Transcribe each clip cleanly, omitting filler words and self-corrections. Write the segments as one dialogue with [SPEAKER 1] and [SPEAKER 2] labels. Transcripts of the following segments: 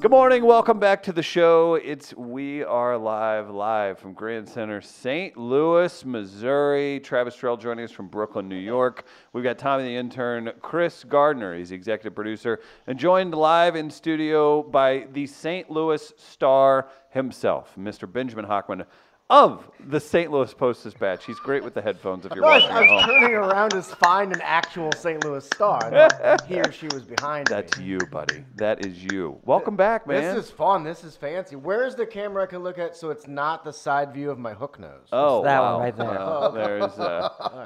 [SPEAKER 1] Good morning. Welcome back to the show. We are live from Grand Center, St. Louis, Missouri. Travis Terrell joining us from Brooklyn, New York. We've got Tommy the intern, Chris Gardner. He's the executive producer, and joined live in studio by the St. Louis Star himself, Mr. Benjamin Hochman of the St. Louis Post-Dispatch. He's great with the headphones if you're watching
[SPEAKER 2] I
[SPEAKER 1] at
[SPEAKER 2] was
[SPEAKER 1] home.
[SPEAKER 2] turning around to find an actual St. Louis Star. I thought he or she was behind
[SPEAKER 1] That's
[SPEAKER 2] me.
[SPEAKER 1] you, buddy. That is you. Welcome back, man.
[SPEAKER 2] This is fun. This is fancy. Where's the camera I can look at so it's not the side view of my hook nose?
[SPEAKER 1] Oh,
[SPEAKER 3] that
[SPEAKER 1] wow.
[SPEAKER 3] one right there.
[SPEAKER 1] Well, there's,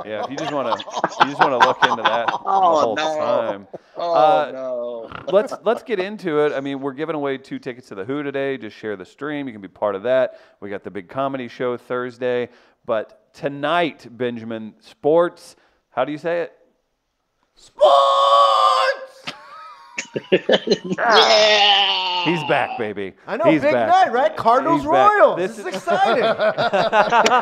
[SPEAKER 1] yeah. If you just want to look into that the whole time.
[SPEAKER 4] No.
[SPEAKER 1] Let's get into it. I mean, we're giving away 2 tickets to the Who today. Just share the stream. You can be part of that. We got the big comedy show Thursday, but tonight, Benjamin, sports. How do you say it?
[SPEAKER 2] Sports!
[SPEAKER 4] Yeah.
[SPEAKER 1] He's back, baby.
[SPEAKER 2] I know,
[SPEAKER 1] He's
[SPEAKER 2] big
[SPEAKER 1] back.
[SPEAKER 2] night, right? Cardinals
[SPEAKER 1] He's back.
[SPEAKER 2] Royals.
[SPEAKER 1] This
[SPEAKER 2] This is exciting.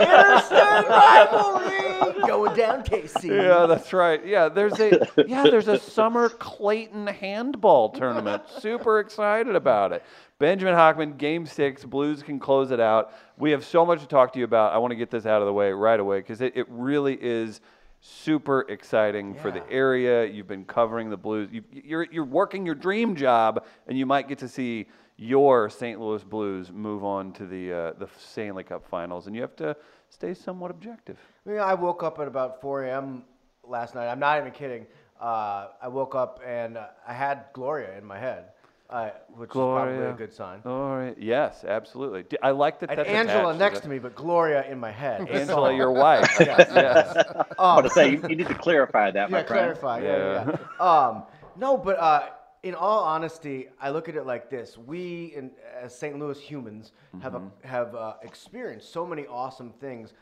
[SPEAKER 2] Interstate rivalry going down, KC.
[SPEAKER 1] Yeah, that's right. Yeah, there's a summer Clayton handball tournament. Super excited about it. Benjamin Hochman, Game 6, Blues can close it out. We have so much to talk to you about. I want to get this out of the way right away because it really is super exciting for the area. You've been covering the Blues. You're working your dream job, and you might get to see your St. Louis Blues move on to the Stanley Cup Finals, and you have to stay somewhat objective.
[SPEAKER 2] I woke up at about 4 a.m. last night. I'm not even kidding. I woke up and I had Gloria in my head, which is probably a good sign.
[SPEAKER 1] All right. Yes, absolutely. I like that.
[SPEAKER 2] I had
[SPEAKER 1] That's
[SPEAKER 2] Angela
[SPEAKER 1] attached
[SPEAKER 2] next to me, but Gloria in my head.
[SPEAKER 1] Angela, your wife. Yes.
[SPEAKER 4] I want to say you need to clarify that, my
[SPEAKER 2] Yeah,
[SPEAKER 4] friend.
[SPEAKER 2] clarify.
[SPEAKER 1] Yeah.
[SPEAKER 2] Yeah. No, but in all honesty, I look at it like this: as St. Louis humans, have experienced so many awesome things,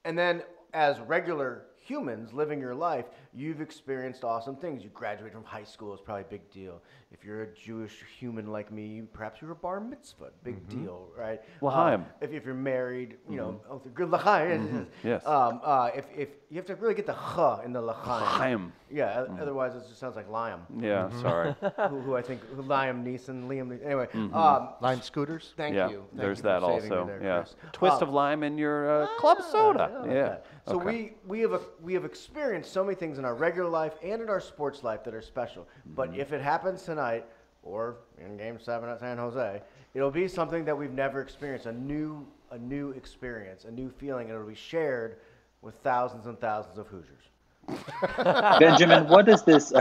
[SPEAKER 2] and then as regular humans living your life, you've experienced awesome things. You graduated from high school, it's probably a big deal. If you're a Jewish human like me, perhaps you're a bar mitzvah, big deal, right?
[SPEAKER 1] L'chaim.
[SPEAKER 2] If you're married, you know, good l'chaim.
[SPEAKER 1] Yes.
[SPEAKER 2] If you have to really get the ch in the l'chaim.
[SPEAKER 1] L'chaim.
[SPEAKER 2] Yeah, otherwise it just sounds like Liam.
[SPEAKER 1] Yeah, sorry.
[SPEAKER 2] who I think Liam Neeson. Anyway,
[SPEAKER 3] Lime scooters.
[SPEAKER 2] thank
[SPEAKER 1] Yeah,
[SPEAKER 2] you. Thank
[SPEAKER 1] there's
[SPEAKER 2] you for
[SPEAKER 1] that
[SPEAKER 2] saving me
[SPEAKER 1] also.
[SPEAKER 2] there,
[SPEAKER 1] Yeah.
[SPEAKER 2] Chris.
[SPEAKER 1] Twist of lime in your club soda.
[SPEAKER 2] I like that. So we have experienced so many things in our regular life and in our sports life that are special. But if it happens tonight or in Game 7 at San Jose, it'll be something that we've never experienced, a new experience, a new feeling, and it'll be shared with thousands and thousands of Hoosiers.
[SPEAKER 4] Benjamin, what is this?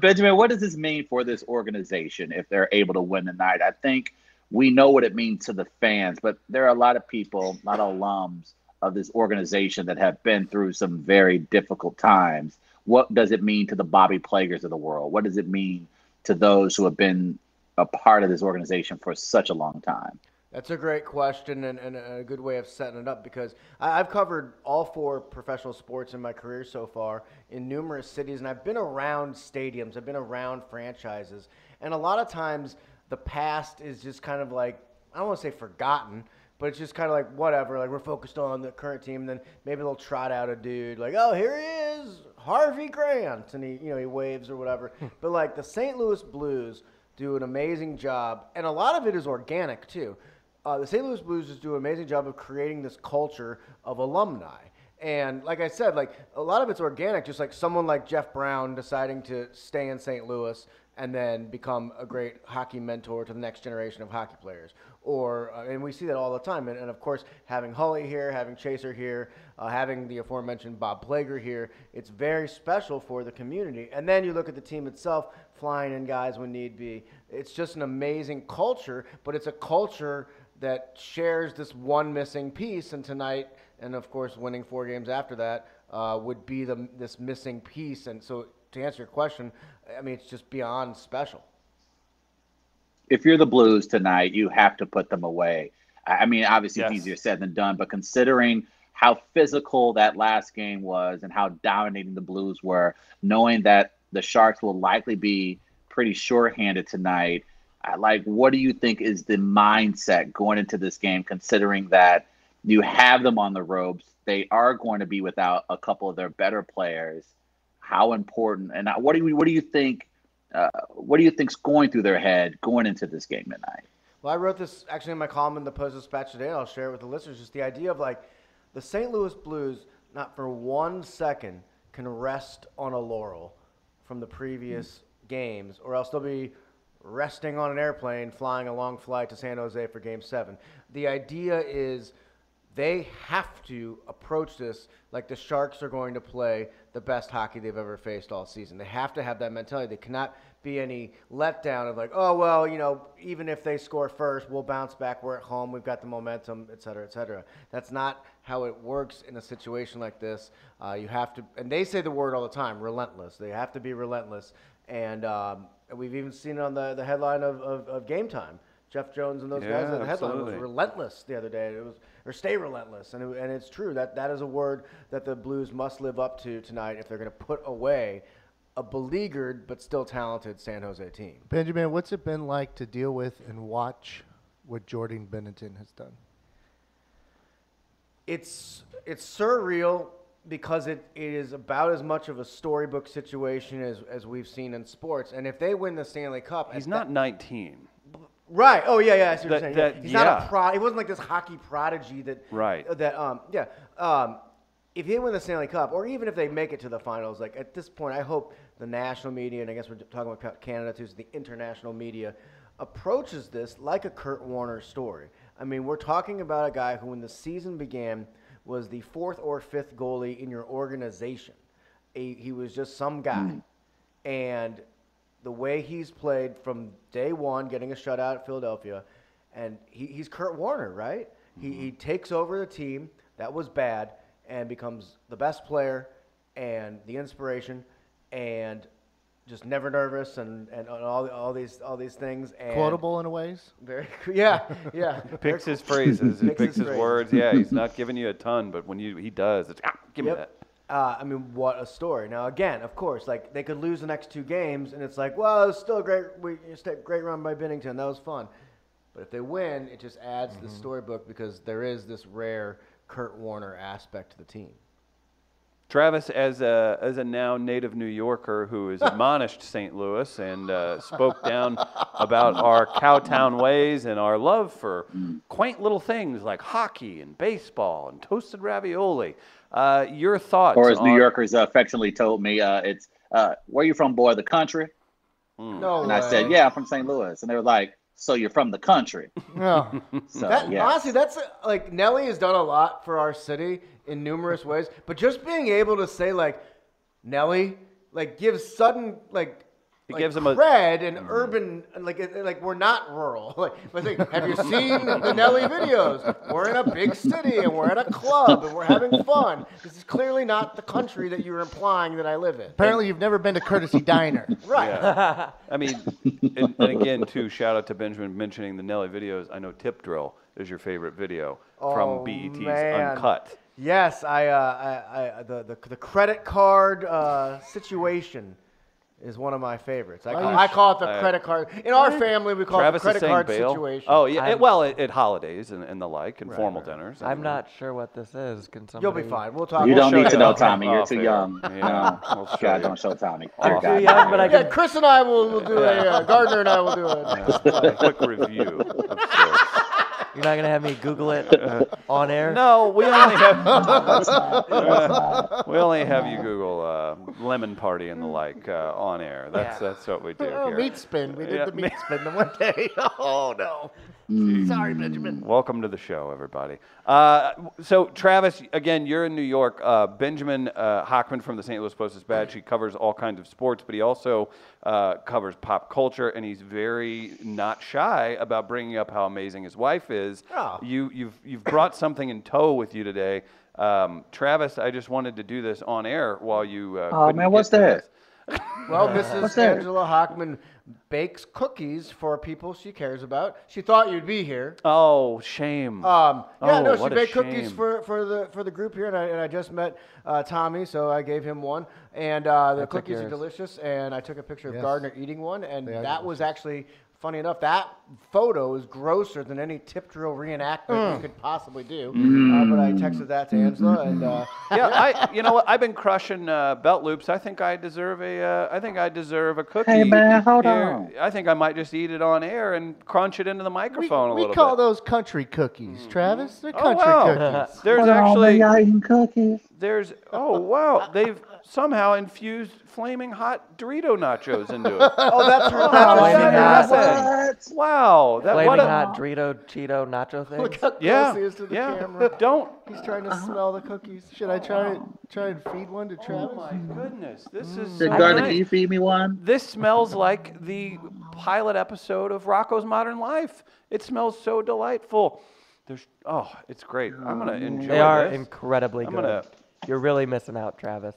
[SPEAKER 4] Benjamin, what does this mean for this organization if they're able to win tonight? I think we know what it means to the fans, but there are a lot of people, a lot of alums of this organization that have been through some very difficult times. What does it mean to the Bobby Plagers of the world? What does it mean to those who have been a part of this organization for such a long time?
[SPEAKER 2] That's a great question and a good way of setting it up because I've covered all 4 professional sports in my career so far in numerous cities, and I've been around stadiums, I've been around franchises, and a lot of times the past is just kind of like, I don't want to say forgotten, but it's just kind of like whatever, like we're focused on the current team, and then maybe they'll trot out a dude like, oh, here he is, Harvey Grant, and he waves or whatever. But like the St. Louis Blues do an amazing job, and a lot of it is organic too. The St. Louis Blues just do an amazing job of creating this culture of alumni. And like I said, like a lot of it's organic, just like someone like Jeff Brown deciding to stay in St. Louis and then become a great hockey mentor to the next generation of hockey players. And we see that all the time. And of course, having Hully here, having Chaser here, having the aforementioned Bob Plager here, it's very special for the community. And then you look at the team itself, flying in guys when need be. It's just an amazing culture, but it's a culture that shares this one missing piece, and tonight, and of course winning 4 games after that, would be this missing piece. And so to answer your question, I mean, it's just beyond special.
[SPEAKER 4] If you're the Blues tonight, you have to put them away. I mean, obviously
[SPEAKER 1] Yes.
[SPEAKER 4] it's easier said than done, but considering how physical that last game was and how dominating the Blues were, knowing that the Sharks will likely be pretty shorthanded tonight, what do you think is the mindset going into this game, considering that you have them on the ropes? They are going to be without a couple of their better players. How important, and what do you think what do you think's going through their head going into this game tonight?
[SPEAKER 2] Well, I wrote this actually in my column in the Post-Dispatch today, and I'll share it with the listeners. Just the idea of like the St. Louis Blues, not for 1 second, can rest on a laurel from the previous games, or else they'll be resting on an airplane flying a long flight to San Jose for Game 7. The idea is they have to approach this like the Sharks are going to play the best hockey they've ever faced all season. They have to have that mentality. They cannot be any letdown of like, oh, well, even if they score first, we'll bounce back. We're at home. We've got the momentum, et cetera, et cetera. That's not how it works in a situation like this. You have to, and they say the word all the time, relentless. They have to be relentless. And we've even seen it on the headline of Game Time. Jeff Jones and those guys at the headline was relentless the other day. It was, or stay relentless, and it's true that is a word that the Blues must live up to tonight if they're going to put away a beleaguered but still talented San Jose team.
[SPEAKER 3] Benjamin, what's it been like to deal with and watch what Jordan Binnington has done?
[SPEAKER 2] It's surreal because it is about as much of a storybook situation as we've seen in sports. And if they win the Stanley Cup,
[SPEAKER 1] he's not 19.
[SPEAKER 2] Right. Oh, yeah. I see what you're saying. He's not
[SPEAKER 1] a
[SPEAKER 2] he wasn't like this hockey prodigy that.
[SPEAKER 1] Right.
[SPEAKER 2] If they win the Stanley Cup, or even if they make it to the finals, like at this point, I hope the national media, and I guess we're talking about Canada too, so the international media approaches this like a Kurt Warner story. I mean, we're talking about a guy who, when the season began, was the 4th or 5th goalie in your organization. He was just some guy, and the way he's played from day one, getting a shutout at Philadelphia, and he's Kurt Warner, right? He takes over the team that was bad and becomes the best player and the inspiration and just never nervous and all these things. And
[SPEAKER 3] quotable in a ways.
[SPEAKER 2] Very, yeah.
[SPEAKER 1] Picks his phrases, picks his words. Yeah, he's not giving you a ton, but when he does, it's give me that.
[SPEAKER 2] I mean, what a story. Now, again, of course, like they could lose the next 2 games, and it's like, well, it was still a great run by Binnington. That was fun. But if they win, it just adds to the storybook because there is this rare Kurt Warner aspect to the team.
[SPEAKER 1] Travis, as a now native New Yorker who has admonished St. Louis and spoke down about our cowtown ways and our love for quaint little things like hockey and baseball and toasted ravioli. Your thoughts?
[SPEAKER 4] Or as New Yorkers affectionately told me, it's where you from, boy? The country?
[SPEAKER 2] No
[SPEAKER 4] and
[SPEAKER 2] way.
[SPEAKER 4] I said, yeah, I'm from St. Louis. And they were like, so you're from the country?
[SPEAKER 3] No.
[SPEAKER 4] So,
[SPEAKER 2] honestly, that's like Nelly has done a lot for our city in numerous ways. But just being able to say like Nelly, like gives sudden
[SPEAKER 1] It gives him
[SPEAKER 2] cred and urban, like we're not rural. Have you seen the Nelly videos? We're in a big city and we're at a club and we're having fun. This is clearly not the country that you're implying that I live in.
[SPEAKER 3] Apparently, you've never been to Courtesy Diner.
[SPEAKER 2] Right.
[SPEAKER 1] Yeah. I mean, and again, too, shout out to Benjamin mentioning the Nelly videos. I know Tip Drill is your favorite video from BET's Uncut.
[SPEAKER 2] Yes, the credit card situation is one of my favorites. I call it the credit card. In our family, we call
[SPEAKER 1] Travis
[SPEAKER 2] it the credit card
[SPEAKER 1] bail.
[SPEAKER 2] situation.
[SPEAKER 1] Oh, yeah. At holidays and the like, and formal dinners.
[SPEAKER 5] I'm not sure what this is. Can somebody...
[SPEAKER 2] You'll be fine. We'll talk.
[SPEAKER 4] You don't need to know,
[SPEAKER 1] Okay.
[SPEAKER 4] Tommy. You're too young.
[SPEAKER 1] Yeah,
[SPEAKER 4] God, don't show Tommy.
[SPEAKER 5] I'm
[SPEAKER 4] Dear
[SPEAKER 5] too
[SPEAKER 4] God.
[SPEAKER 5] young, but I can...
[SPEAKER 2] Chris and I will do Gardner and I will do
[SPEAKER 1] A quick review of sorts.
[SPEAKER 5] You're not going to have me Google it on air?
[SPEAKER 1] No, we only have you Google lemon party and the like on air. That's what we do here.
[SPEAKER 3] Meat spin. We did the meat spin the one day. Oh, no. Sorry, Benjamin.
[SPEAKER 1] Welcome to the show, everybody. So, Travis, again, you're in New York. Benjamin Hochman from the St. Louis Post-Dispatch. He covers all kinds of sports, but he also covers pop culture, and he's very not shy about bringing up how amazing his wife is.
[SPEAKER 2] Oh.
[SPEAKER 1] You've brought something in tow with you today. Travis, I just wanted to do this on air while you
[SPEAKER 4] Oh, man, what's that?
[SPEAKER 2] Well, Mrs. Angela Hochman bakes cookies for people she cares about. She thought you'd be here.
[SPEAKER 1] Oh, shame.
[SPEAKER 2] She baked cookies for the group here, and I just met Tommy, so I gave him one. And the cookies are delicious, and I took a picture of Gardner eating one, and that was actually funny enough, that photo is grosser than any tip drill reenactment you could possibly do. But I texted that to Angela, and
[SPEAKER 1] you know what? I've been crushing belt loops. I think I deserve a cookie.
[SPEAKER 4] Hey, man, hold
[SPEAKER 1] here.
[SPEAKER 4] on.
[SPEAKER 1] I think I might just eat it on air and crunch it into the microphone a
[SPEAKER 3] We
[SPEAKER 1] little
[SPEAKER 3] call
[SPEAKER 1] bit.
[SPEAKER 3] those country cookies, Travis. They're
[SPEAKER 1] Oh,
[SPEAKER 3] country
[SPEAKER 1] wow.
[SPEAKER 3] cookies.
[SPEAKER 1] There's
[SPEAKER 4] Hold on,
[SPEAKER 1] actually
[SPEAKER 4] man, y'all eating cookies.
[SPEAKER 1] they've somehow infused flaming hot Dorito nachos into it.
[SPEAKER 2] oh, that's
[SPEAKER 1] Oh,
[SPEAKER 5] Flaming
[SPEAKER 1] that
[SPEAKER 5] hot.
[SPEAKER 1] happened. Wow, that
[SPEAKER 5] Flaming
[SPEAKER 1] what a,
[SPEAKER 5] hot Dorito Cheeto nacho things.
[SPEAKER 2] Look how close
[SPEAKER 1] yeah,
[SPEAKER 2] he is to the
[SPEAKER 1] yeah.
[SPEAKER 2] camera.
[SPEAKER 1] Don't.
[SPEAKER 2] He's trying to smell the cookies. Should I try and feed one to Travis?
[SPEAKER 1] Oh my goodness, this is
[SPEAKER 4] The
[SPEAKER 1] so
[SPEAKER 4] garden,
[SPEAKER 1] nice.
[SPEAKER 4] can you feed me one?
[SPEAKER 1] This smells like the pilot episode of Rocco's Modern Life. It smells so delightful. It's great. I'm gonna enjoy
[SPEAKER 5] They are
[SPEAKER 1] this.
[SPEAKER 5] incredibly
[SPEAKER 1] I'm
[SPEAKER 5] good.
[SPEAKER 1] gonna-
[SPEAKER 5] You're really missing out, Travis.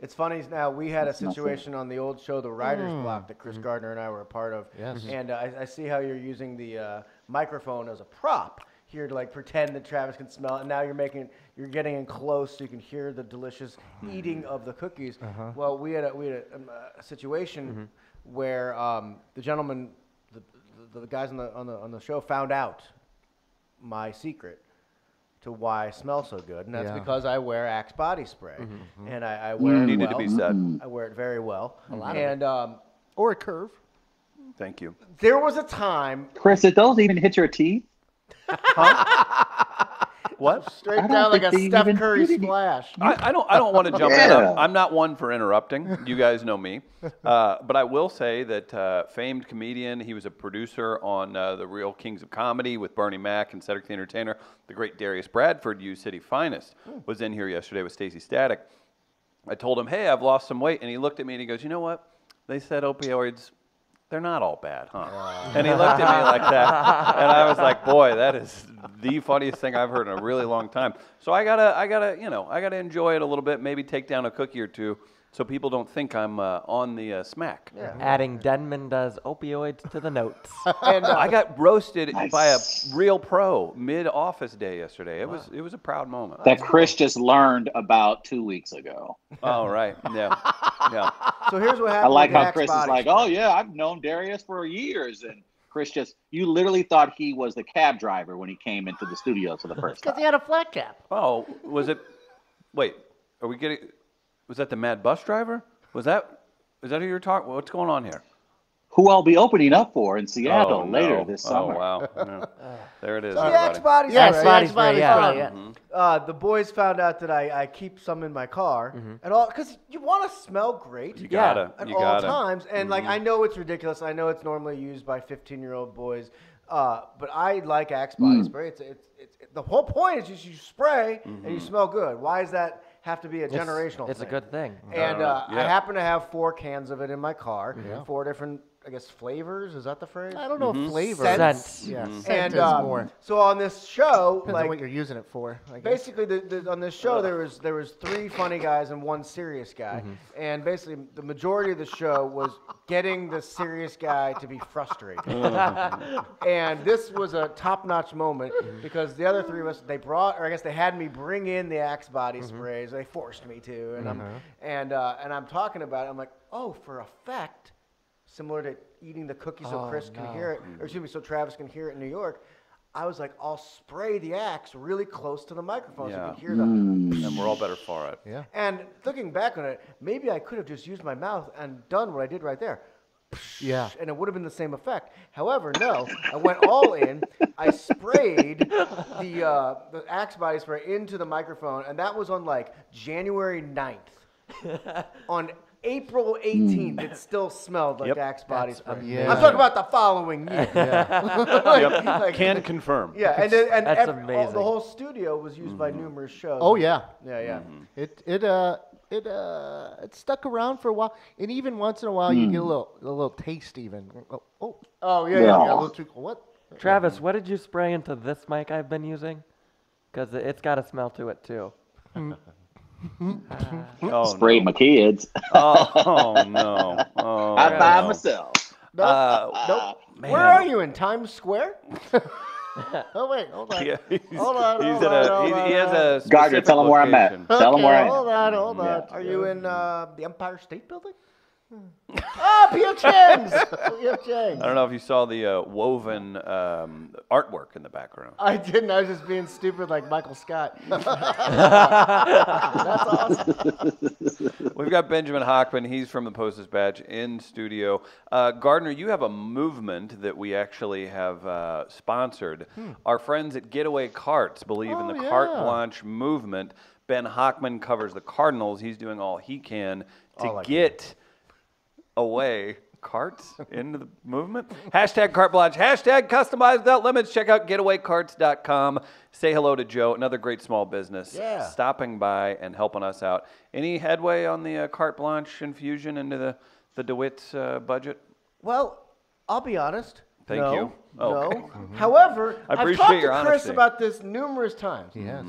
[SPEAKER 2] It's funny now, we had a situation on the old show, The Writer's Block, that Chris Gardner and I were a part of.
[SPEAKER 3] Yes.
[SPEAKER 2] And I see how you're using the microphone as a prop here to like pretend that Travis can smell it. And now you're getting in close so you can hear the delicious eating of the cookies. Well, we had a situation where the gentleman, the guys on the show found out my secret to why I smell so good, and that's
[SPEAKER 3] Yeah.
[SPEAKER 2] because I wear Axe body spray, and I wear it
[SPEAKER 1] Needed
[SPEAKER 2] well.
[SPEAKER 1] to be said.
[SPEAKER 2] I wear it very well,
[SPEAKER 3] of
[SPEAKER 2] and
[SPEAKER 3] Or a curve.
[SPEAKER 1] Thank you.
[SPEAKER 2] there was a time
[SPEAKER 4] Chris, did those even hit your teeth?
[SPEAKER 1] What?
[SPEAKER 2] straight
[SPEAKER 4] I don't
[SPEAKER 2] down like
[SPEAKER 4] think
[SPEAKER 2] a
[SPEAKER 4] they
[SPEAKER 2] Steph
[SPEAKER 4] even
[SPEAKER 2] Curry
[SPEAKER 4] treated you.
[SPEAKER 2] splash.
[SPEAKER 1] I don't want to jump in.
[SPEAKER 4] Yeah.
[SPEAKER 1] I'm not one for interrupting. You guys know me. But I will say that famed comedian, he was a producer on The Real Kings of Comedy with Bernie Mac and Cedric the Entertainer. The great Darius Bradford, U City Finest, was in here yesterday with Stacey Static. I told him, hey, I've lost some weight. And he looked at me and he goes, you know what? They said opioids, they're not all bad, huh? And he looked at me like that, and I was like, "Boy, that is the funniest thing I've heard in a really long time." So I gotta enjoy it a little bit. Maybe take down a cookie or two, so people don't think I'm on the smack.
[SPEAKER 5] Adding Denman does opioids to the notes.
[SPEAKER 2] And
[SPEAKER 1] I got roasted
[SPEAKER 4] Nice.
[SPEAKER 1] by a real pro mid-office day yesterday. It was a proud moment.
[SPEAKER 4] That Chris just learned about 2 weeks ago.
[SPEAKER 1] Oh right, yeah.
[SPEAKER 2] so here's what
[SPEAKER 4] I
[SPEAKER 2] happened.
[SPEAKER 4] like
[SPEAKER 2] with
[SPEAKER 4] how
[SPEAKER 2] Axe
[SPEAKER 4] Chris is
[SPEAKER 2] body
[SPEAKER 4] like,
[SPEAKER 2] spray.
[SPEAKER 4] oh yeah, I've known Darius for years, and Chris you literally thought he was the cab driver when he came into the studio for the first time.
[SPEAKER 3] Because he had a flat cap.
[SPEAKER 1] Oh, was it? Wait, are we getting? Was that the mad bus driver? Is that who you're talking? What's going on here?
[SPEAKER 4] Who I'll be opening up for in Seattle
[SPEAKER 1] Oh,
[SPEAKER 4] later
[SPEAKER 1] no.
[SPEAKER 4] this summer.
[SPEAKER 1] Oh wow, yeah. There it is.
[SPEAKER 2] So the Axe
[SPEAKER 1] everybody.
[SPEAKER 2] body
[SPEAKER 3] Yeah,
[SPEAKER 2] spray.
[SPEAKER 5] body
[SPEAKER 3] Axe
[SPEAKER 5] spray,
[SPEAKER 3] body
[SPEAKER 5] yeah.
[SPEAKER 3] spray.
[SPEAKER 2] The boys found out that I keep some in my car, and all because you want to smell great.
[SPEAKER 1] You gotta.
[SPEAKER 2] At
[SPEAKER 1] You
[SPEAKER 2] all
[SPEAKER 1] gotta.
[SPEAKER 2] times. And like I know it's ridiculous. I know it's normally used by 15-year-old boys, but I like Axe body spray. It's the whole point is just you spray and you smell good. Why does that have to be a generational
[SPEAKER 5] It's a
[SPEAKER 2] thing?
[SPEAKER 5] good thing.
[SPEAKER 2] And
[SPEAKER 1] Yeah.
[SPEAKER 2] I happen to have 4 cans of it in my car, 4 different, I guess, flavors. Is that the phrase?
[SPEAKER 3] I don't know if flavor.
[SPEAKER 5] Scents.
[SPEAKER 3] Yeah,
[SPEAKER 2] And
[SPEAKER 3] scent is more.
[SPEAKER 2] so on this show,
[SPEAKER 3] Depends on
[SPEAKER 2] like
[SPEAKER 3] what you're using it for. I guess.
[SPEAKER 2] basically on this show there was 3 funny guys and 1 serious guy, and basically the majority of the show was getting the serious guy to be frustrated. And this was a top-notch moment because the other 3 of us, they had me bring in the Axe body sprays. They forced me to, and I'm talking about it. I'm like, oh, for effect, similar to eating the cookie so Chris can hear it, or excuse me, so Travis can hear it in New York. I was like, I'll spray the Axe really close to the microphone so you can hear the.
[SPEAKER 1] And we're all better for it.
[SPEAKER 3] Yeah.
[SPEAKER 2] And looking back on it, maybe I could have just used my mouth and done what I did right there.
[SPEAKER 3] Yeah.
[SPEAKER 2] And it would have been the same effect. However, no, I went all in. I sprayed the Axe body spray into the microphone, and that was on like January 9th. On April 18th, it still smelled like
[SPEAKER 1] Yep.
[SPEAKER 2] Axe body spray.
[SPEAKER 3] amazing.
[SPEAKER 2] I'm talking about the following year.
[SPEAKER 1] Yep.
[SPEAKER 2] Like-
[SPEAKER 1] Can confirm.
[SPEAKER 2] Yeah, and
[SPEAKER 5] That's
[SPEAKER 2] the
[SPEAKER 5] amazing.
[SPEAKER 2] whole studio was used by numerous shows.
[SPEAKER 3] Oh yeah.
[SPEAKER 2] Yeah.
[SPEAKER 3] It stuck around for a while, and even once in a while you get a little taste even.
[SPEAKER 2] Oh yeah.
[SPEAKER 3] Yeah,
[SPEAKER 2] yeah.
[SPEAKER 3] a little too. What?
[SPEAKER 5] Travis, what did you spray into this mic I've been using? Because it's got a smell to it too.
[SPEAKER 1] Oh,
[SPEAKER 4] Sprayed
[SPEAKER 1] no.
[SPEAKER 4] my kids.
[SPEAKER 1] Oh no. Oh,
[SPEAKER 4] I by
[SPEAKER 1] no.
[SPEAKER 4] myself.
[SPEAKER 2] Nope.
[SPEAKER 1] Man.
[SPEAKER 2] Where are you in Times Square?
[SPEAKER 3] Oh wait, hold on.
[SPEAKER 1] Yeah, he's,
[SPEAKER 3] Hold on,
[SPEAKER 1] he's
[SPEAKER 3] hold
[SPEAKER 1] in
[SPEAKER 3] on,
[SPEAKER 1] a,
[SPEAKER 3] hold
[SPEAKER 1] he
[SPEAKER 3] on,
[SPEAKER 1] has a
[SPEAKER 4] Gardner,
[SPEAKER 1] specific
[SPEAKER 4] tell him where I'm at.
[SPEAKER 1] location.
[SPEAKER 4] Tell him where I am.
[SPEAKER 3] Hold on.
[SPEAKER 2] Are you in the Empire State Building? Ah, P.F. Chang's. P.F. Chang's.
[SPEAKER 1] I don't know if you saw the woven artwork in the background.
[SPEAKER 2] I didn't. I was just being stupid like Michael Scott. That's awesome.
[SPEAKER 1] We've got Benjamin Hochman. He's from the Post-Dispatch in studio. Gardner, you have a movement that we actually have sponsored. Our friends at Getaway Carts believe in the carte blanche movement. Ben Hochman covers the Cardinals. He's doing all he can to get away carts into the movement. Hashtag carte blanche. Hashtag customize without limits. Check out getawaycarts.com. Say hello to Joe, another great small business, stopping by and helping us out. Any headway on the carte blanche infusion into the DeWitt's budget?
[SPEAKER 2] Well, I'll be honest.
[SPEAKER 1] Thank you.
[SPEAKER 2] No.
[SPEAKER 1] Okay.
[SPEAKER 2] However,
[SPEAKER 1] I
[SPEAKER 2] I've
[SPEAKER 1] appreciate
[SPEAKER 2] talked to
[SPEAKER 1] your
[SPEAKER 2] Chris
[SPEAKER 1] honesty.
[SPEAKER 2] about this numerous times.
[SPEAKER 3] Yes.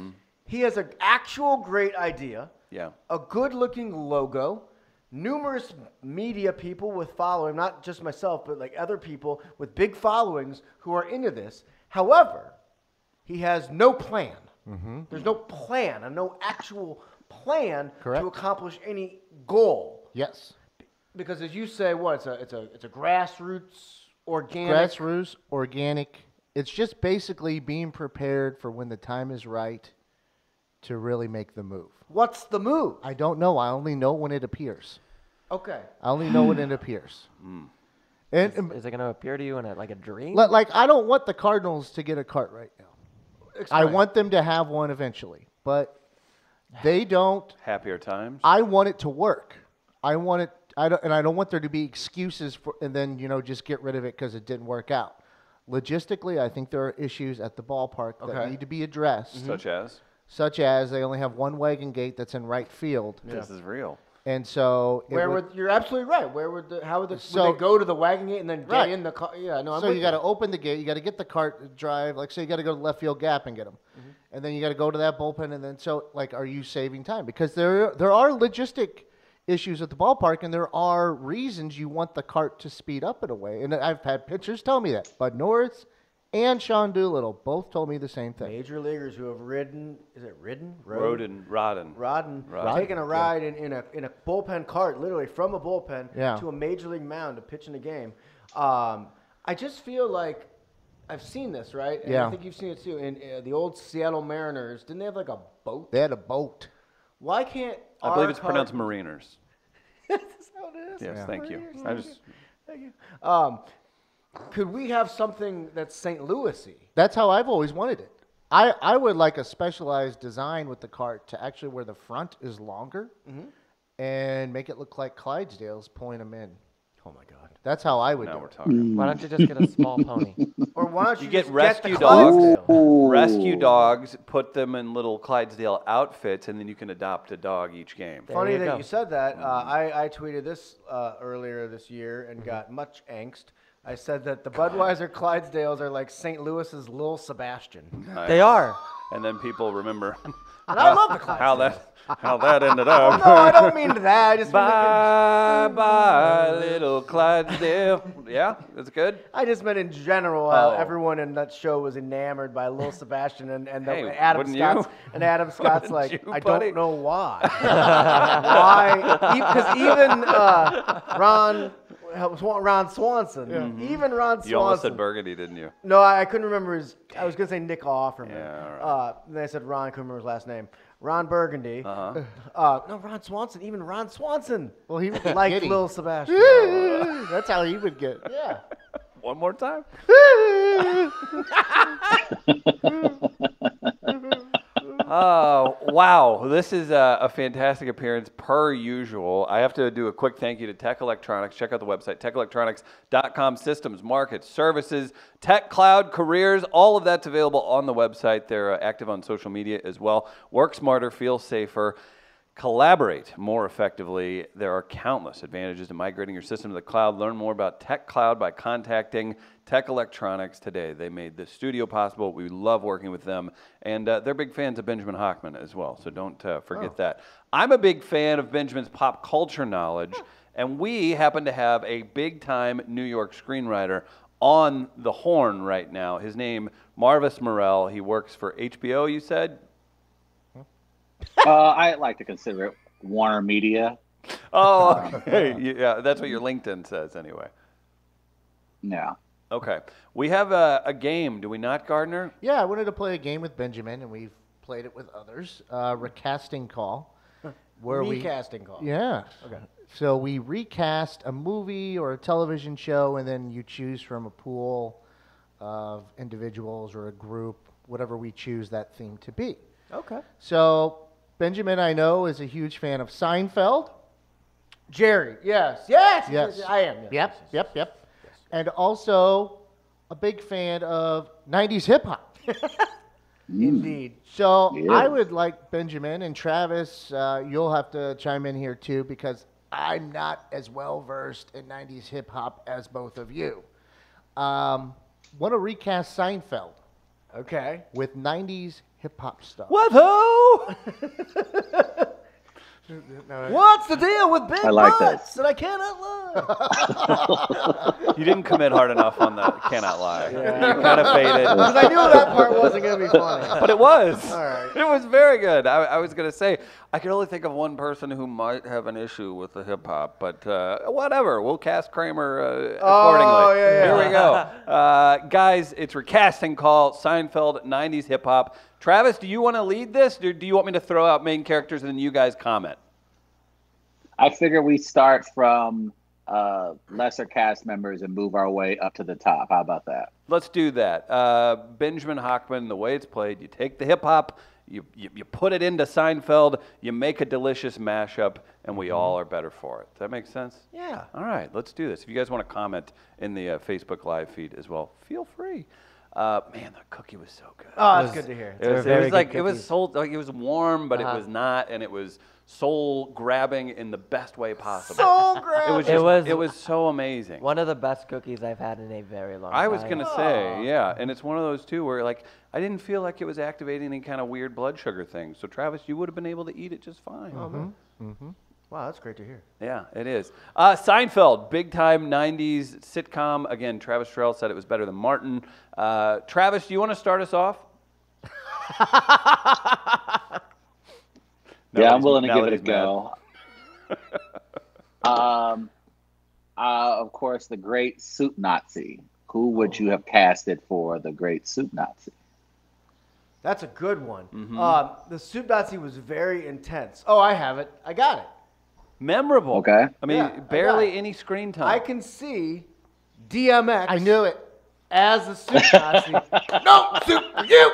[SPEAKER 2] He has an actual great idea.
[SPEAKER 1] Yeah.
[SPEAKER 2] A good-looking logo. Numerous media people with following, not just myself, but like other people with big followings who are into this. However, he has no plan. There's no plan, and no actual plan to accomplish any goal.
[SPEAKER 3] Yes.
[SPEAKER 2] Because as you say, what it's a grassroots organic.
[SPEAKER 3] Grassroots, organic. It's just basically being prepared for when the time is right to really make the move.
[SPEAKER 2] What's the move?
[SPEAKER 3] I don't know. I only know when it appears.
[SPEAKER 2] Okay.
[SPEAKER 3] I only know when it appears. And
[SPEAKER 5] Is it going to appear to you in like a dream?
[SPEAKER 3] like, I don't want the Cardinals to get a cart right now.
[SPEAKER 2] Explain.
[SPEAKER 3] I want them to have one eventually, but they don't.
[SPEAKER 1] Happier times?
[SPEAKER 3] I want it to work. I want it. I don't want there to be excuses for, and then just get rid of it because it didn't work out. Logistically, I think there are issues at the ballpark that need to be addressed.
[SPEAKER 1] Such as
[SPEAKER 3] They only have one wagon gate that's in right field.
[SPEAKER 1] this is real.
[SPEAKER 3] And so
[SPEAKER 2] you're absolutely right. How would would
[SPEAKER 3] So-
[SPEAKER 2] they go to the wagon gate and then get in the car? Yeah, no, I'm
[SPEAKER 3] so
[SPEAKER 2] with
[SPEAKER 3] you got to open the gate. You got to get the cart to drive. Like, so you got to go to left field gap and get them, and then you got to go to that bullpen. And then are you saving time? Because there are logistic issues at the ballpark, and there are reasons you want the cart to speed up in a way. And I've had pitchers tell me that. Bud Norris and Sean Doolittle both told me the same thing.
[SPEAKER 2] Major leaguers who have ridden,
[SPEAKER 1] Rodden.
[SPEAKER 2] taken a ride in a bullpen cart, literally from a bullpen
[SPEAKER 3] Yeah.
[SPEAKER 2] to a major league mound to pitch in a game. I just feel like I've seen this, right? And
[SPEAKER 3] Yeah.
[SPEAKER 2] I think you've seen it too. In the old Seattle Mariners, didn't they have like a boat?
[SPEAKER 3] They had a boat.
[SPEAKER 2] Why can't
[SPEAKER 1] I believe it's pronounced Mariners.
[SPEAKER 2] That's how it is.
[SPEAKER 1] Yes, thank you.
[SPEAKER 2] Mariners, Thank you. Could we have something that's St. Louis-y?
[SPEAKER 3] That's how I've always wanted it. I would like a specialized design with the cart to actually where the front is longer and make it look like Clydesdales pulling them in.
[SPEAKER 2] Oh my God!
[SPEAKER 3] That's how I would
[SPEAKER 1] Now
[SPEAKER 3] do
[SPEAKER 1] we're
[SPEAKER 3] it.
[SPEAKER 1] talking.
[SPEAKER 5] Why don't you just get a small pony?
[SPEAKER 2] Or why don't
[SPEAKER 1] You
[SPEAKER 2] you
[SPEAKER 1] get
[SPEAKER 2] just
[SPEAKER 1] rescue
[SPEAKER 2] the
[SPEAKER 1] dogs.
[SPEAKER 2] Clydesdale?
[SPEAKER 1] Rescue dogs, put them in little Clydesdale outfits, and then you can adopt a dog each game.
[SPEAKER 2] Funny
[SPEAKER 5] you
[SPEAKER 2] that
[SPEAKER 5] go.
[SPEAKER 2] you said that. I tweeted this earlier this year and got much angst. I said that the Budweiser Clydesdales are like St. Louis's Lil Sebastian.
[SPEAKER 1] Nice.
[SPEAKER 5] They are.
[SPEAKER 1] And then people remember
[SPEAKER 2] And I love the Clydesdales.
[SPEAKER 1] how that ended up.
[SPEAKER 2] No, I don't mean that. I just mean
[SPEAKER 1] Bye bye, little Clydesdale. Yeah, that's good.
[SPEAKER 2] I just meant in general, everyone in that show was enamored by Lil Sebastian and
[SPEAKER 1] Hey,
[SPEAKER 2] Adam
[SPEAKER 1] wouldn't
[SPEAKER 2] Scott's.
[SPEAKER 1] you?
[SPEAKER 2] And Adam Scott's like,
[SPEAKER 1] you,
[SPEAKER 2] I
[SPEAKER 1] buddy?
[SPEAKER 2] don't know why. Why? Because even Ron Swanson, even Ron Swanson.
[SPEAKER 1] You almost said Burgundy, didn't you?
[SPEAKER 2] No, I couldn't remember his. I was gonna say Nick Offerman.
[SPEAKER 1] Yeah, all right.
[SPEAKER 2] Then I said Ron. I couldn't remember his last name. Ron Burgundy.
[SPEAKER 1] Uh-huh.
[SPEAKER 2] No, Ron Swanson. Even Ron Swanson.
[SPEAKER 3] Well, he would get
[SPEAKER 2] Like
[SPEAKER 3] giddy.
[SPEAKER 2] Lil Sebastian.
[SPEAKER 3] That's how he would get.
[SPEAKER 2] Yeah.
[SPEAKER 1] One more time. Oh, wow. This is a fantastic appearance per usual. I have to do a quick thank you to Tech Electronics. Check out the website, techelectronics.com. Systems, markets, services, tech, cloud, careers, all of that's available on the website. They're active on social media as well. Work smarter, feel safer. Collaborate more effectively. There are countless advantages to migrating your system to the cloud. Learn more about Tech Cloud by contacting Tech Electronics today. They made this studio possible. We love working with them. And they're big fans of Benjamin Hochman as well, so don't forget that. I'm a big fan of Benjamin's pop culture knowledge, and we happen to have a big-time New York screenwriter on the horn right now. His name, Marvis Morell. He works for HBO, you said?
[SPEAKER 4] I like to consider it Warner Media.
[SPEAKER 1] Oh, okay. Yeah, that's what your LinkedIn says anyway.
[SPEAKER 4] Yeah.
[SPEAKER 1] Okay. We have a game, do we not, Gardner?
[SPEAKER 3] Yeah, I wanted to play a game with Benjamin, and we've played it with others. Recasting call.
[SPEAKER 2] Recasting call.
[SPEAKER 3] Yeah.
[SPEAKER 2] Okay.
[SPEAKER 3] So we recast a movie or a television show, and then you choose from a pool of individuals or a group, whatever we choose that theme to be.
[SPEAKER 2] Okay.
[SPEAKER 3] So Benjamin, I know, is a huge fan of Seinfeld.
[SPEAKER 2] Jerry. Yes. Yes.
[SPEAKER 3] Yes.
[SPEAKER 2] I am. Yes.
[SPEAKER 3] Yep. And also a big fan of 90s hip hop.
[SPEAKER 2] Indeed.
[SPEAKER 3] So
[SPEAKER 4] Yeah.
[SPEAKER 3] I would like Benjamin and Travis, you'll have to chime in here too, because I'm not as well versed in 90s hip hop as both of you. Want to recast Seinfeld
[SPEAKER 2] Okay.
[SPEAKER 3] with 90s hip hop stuff.
[SPEAKER 1] What ho?
[SPEAKER 2] What's the deal with big
[SPEAKER 4] I like
[SPEAKER 2] butts
[SPEAKER 4] this.
[SPEAKER 2] that I cannot lie?
[SPEAKER 1] You didn't commit hard enough on the cannot lie. You kind of faded.
[SPEAKER 2] Because I knew that part wasn't going to be funny.
[SPEAKER 1] But it was.
[SPEAKER 2] All right.
[SPEAKER 1] It was very good. I was going to say, I could only think of one person who might have an issue with the hip hop, but whatever. We'll cast Kramer accordingly.
[SPEAKER 2] Oh, yeah.
[SPEAKER 1] Here we go. Guys, it's recasting call, Seinfeld, 90s hip hop. Travis, do you want to lead this? Or do you want me to throw out main characters and then you guys comment?
[SPEAKER 4] I figure we start from lesser cast members and move our way up to the top. How about that?
[SPEAKER 1] Let's do that. Benjamin Hochman, the way it's played, you take the hip hop, you put it into Seinfeld, you make a delicious mashup, and we all are better for it. Does that make sense?
[SPEAKER 2] Yeah.
[SPEAKER 1] All right, let's do this. If you guys want to comment in the Facebook Live feed as well, feel free. Man, the cookie was so good.
[SPEAKER 2] Oh, that's good to hear.
[SPEAKER 1] It was
[SPEAKER 5] very good
[SPEAKER 1] like it was
[SPEAKER 5] cookies.
[SPEAKER 1] soul, like it was warm, but it was not, and it was soul grabbing in the best way possible.
[SPEAKER 2] So great.
[SPEAKER 1] It was so amazing.
[SPEAKER 5] One of the best cookies I've had in a very long time.
[SPEAKER 1] I was gonna say, yeah, and it's one of those too where like I didn't feel like it was activating any kind of weird blood sugar thing. So Travis, you would have been able to eat it just fine.
[SPEAKER 2] Wow, that's great to hear.
[SPEAKER 1] Yeah, it is. Seinfeld, big time '90s sitcom. Again, Travis Terrell said it was better than Martin. Travis, do you want to start us off?
[SPEAKER 4] Yeah, I'm willing to
[SPEAKER 1] now
[SPEAKER 4] give
[SPEAKER 1] that
[SPEAKER 4] it a
[SPEAKER 1] he's mad.
[SPEAKER 4] go. Of course, the great soup Nazi. Who would you have casted for the great soup Nazi?
[SPEAKER 2] That's a good one. The Soup Nazi was very intense. Oh, I have it. I got it.
[SPEAKER 1] Memorable.
[SPEAKER 4] Okay.
[SPEAKER 1] I mean,
[SPEAKER 2] Yeah, I
[SPEAKER 1] barely
[SPEAKER 2] got it.
[SPEAKER 1] any screen time.
[SPEAKER 2] I can see DMX.
[SPEAKER 3] I knew it.
[SPEAKER 2] As the Soup Nazi. No soup for you.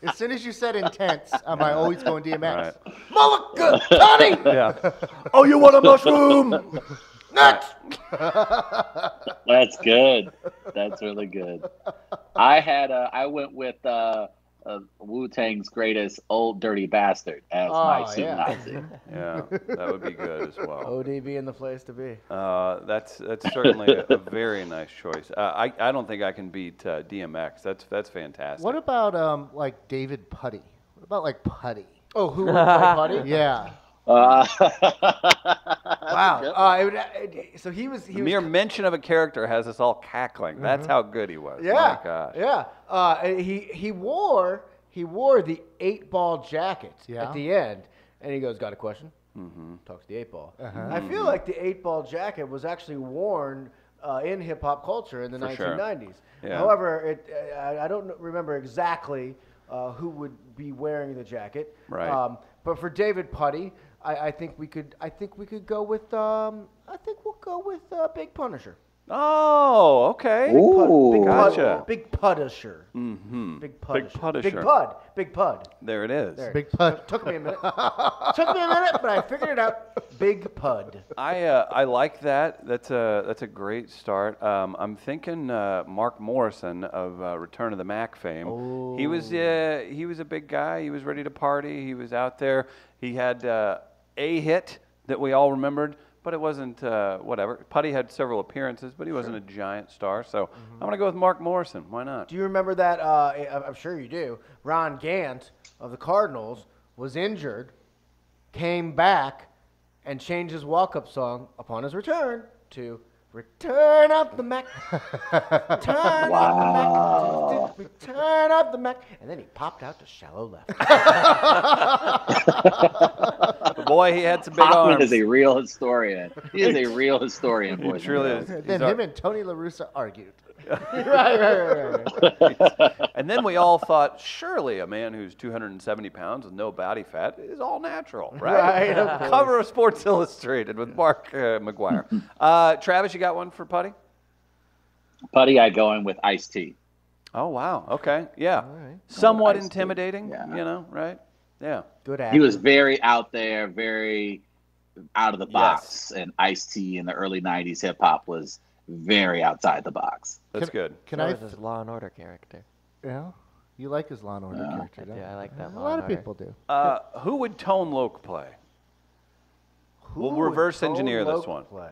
[SPEAKER 3] As soon as you said intense, am I always going DMX?
[SPEAKER 1] Right.
[SPEAKER 2] Mulligatawny.
[SPEAKER 1] Yeah.
[SPEAKER 2] Oh, you want a mushroom? Next.
[SPEAKER 4] That's good. That's really good. I went with Wu-Tang's greatest old dirty bastard as my soup
[SPEAKER 2] yeah.
[SPEAKER 4] Nazi.
[SPEAKER 1] Yeah, that would be good as well.
[SPEAKER 2] ODB in the place to be.
[SPEAKER 1] That's certainly a very nice choice. I don't think I can beat DMX. That's fantastic.
[SPEAKER 3] What about like David Putty? What about like Putty?
[SPEAKER 2] Oh, who would play Putty?
[SPEAKER 3] Yeah.
[SPEAKER 2] Wow. So he was.
[SPEAKER 1] The mere mention of a character has us all cackling. That's how good he was.
[SPEAKER 2] Yeah.
[SPEAKER 1] My gosh.
[SPEAKER 2] Yeah. He wore the 8-ball jacket
[SPEAKER 3] Yeah.
[SPEAKER 2] at the end, and he goes, "Got a question?" Talks the 8-ball. I feel like the 8-ball jacket was actually worn in hip hop culture in the
[SPEAKER 1] For sure.
[SPEAKER 2] 1990s.
[SPEAKER 1] Yeah.
[SPEAKER 2] However, I don't remember exactly who would be wearing the jacket.
[SPEAKER 1] Right.
[SPEAKER 2] But for David Putty, I think we could go with we'll go with Big Punisher.
[SPEAKER 1] Oh, okay.
[SPEAKER 4] Ooh.
[SPEAKER 1] Gotcha.
[SPEAKER 2] Big Punisher.
[SPEAKER 1] Mm-hmm.
[SPEAKER 2] Big Punisher.
[SPEAKER 1] Punisher.
[SPEAKER 2] Big Pud. Big Pud.
[SPEAKER 1] There it is.
[SPEAKER 2] There.
[SPEAKER 3] Big Pud.
[SPEAKER 2] Took me a minute. But I figured it out. Big Pud.
[SPEAKER 1] I like that. That's a great start. I'm thinking Mark Morrison of Return of the Mac fame. He was a big guy. He was ready to party. He was out there. He had a hit that we all remembered, but it wasn't whatever. Putty had several appearances, but he wasn't a giant star. So I'm gonna go with Mark Morrison. Why not?
[SPEAKER 2] Do you remember that? I'm sure you do. Ron Gant of the Cardinals was injured, came back, and changed his walk-up song upon his return to "Return of the Mac." Return
[SPEAKER 4] Wow.
[SPEAKER 2] of the Mac. Return of the Mac. And then he popped out to shallow left.
[SPEAKER 1] boy, he had some big
[SPEAKER 4] Hochman
[SPEAKER 1] arms.
[SPEAKER 4] is a real historian. He is a real historian, boys.
[SPEAKER 1] He truly
[SPEAKER 4] and
[SPEAKER 1] is.
[SPEAKER 4] girls.
[SPEAKER 3] Then
[SPEAKER 1] He's
[SPEAKER 3] him and Tony La Russa argued. right.
[SPEAKER 1] And then we all thought, surely a man who's 270 pounds with no body fat is all natural, right?
[SPEAKER 2] Right, of
[SPEAKER 1] Cover of Sports Illustrated with Mark McGuire. Travis, you got one for Putty?
[SPEAKER 4] Putty, I go in with iced tea.
[SPEAKER 1] Oh, wow. Okay. Yeah.
[SPEAKER 3] right.
[SPEAKER 1] Somewhat
[SPEAKER 4] Iced tea.
[SPEAKER 1] intimidating,
[SPEAKER 4] Yeah.
[SPEAKER 1] you know, right? Yeah.
[SPEAKER 2] Good actor.
[SPEAKER 4] He was very out there, very out of the box. And iced tea in the early 90s hip hop was very outside the box.
[SPEAKER 1] That's good.
[SPEAKER 3] Can
[SPEAKER 5] So
[SPEAKER 3] I?
[SPEAKER 5] is his Law and Order character.
[SPEAKER 3] Yeah. You like his Law and Order character,
[SPEAKER 5] I
[SPEAKER 3] don't
[SPEAKER 5] do.
[SPEAKER 3] you?
[SPEAKER 5] I like that
[SPEAKER 3] A
[SPEAKER 5] Law
[SPEAKER 3] lot
[SPEAKER 5] and
[SPEAKER 3] of
[SPEAKER 5] Order.
[SPEAKER 3] people do.
[SPEAKER 1] Who would Tone Loc play? We'll
[SPEAKER 2] Who would
[SPEAKER 1] reverse
[SPEAKER 2] Tone
[SPEAKER 1] engineer this
[SPEAKER 2] Loc
[SPEAKER 1] one.
[SPEAKER 2] play?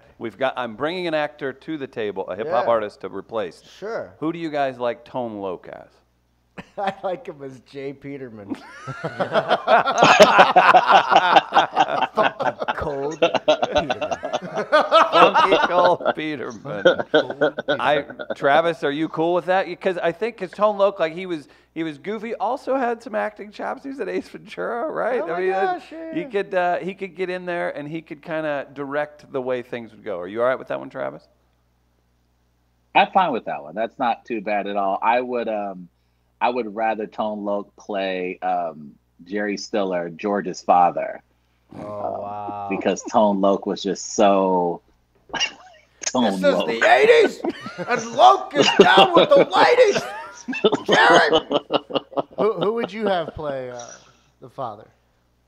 [SPEAKER 1] I'm bringing an actor to the table, a hip hop
[SPEAKER 2] Yeah.
[SPEAKER 1] artist to replace.
[SPEAKER 2] Sure.
[SPEAKER 1] Who do you guys like Tone Loc as?
[SPEAKER 2] I like him as Jay Peterman. Cold Peterman.
[SPEAKER 1] Funky Cold Peterman. Travis, are you cool with that? Because I think his Tone Loc, like he was goofy. Also had some acting chops. He was at Ace Ventura, right?
[SPEAKER 2] Oh my gosh,
[SPEAKER 1] he could get in there and he could kind of direct the way things would go. Are you all right with that one, Travis?
[SPEAKER 4] I'm fine with that one. That's not too bad at all. I would rather Tone Loc play Jerry Stiller, George's father.
[SPEAKER 2] Oh, wow.
[SPEAKER 4] Because Tone Loc was just so Tone
[SPEAKER 2] This is
[SPEAKER 4] Loc.
[SPEAKER 2] the 80s, and Loc is down with the ladies. Jerry!
[SPEAKER 3] Who would you have play the father?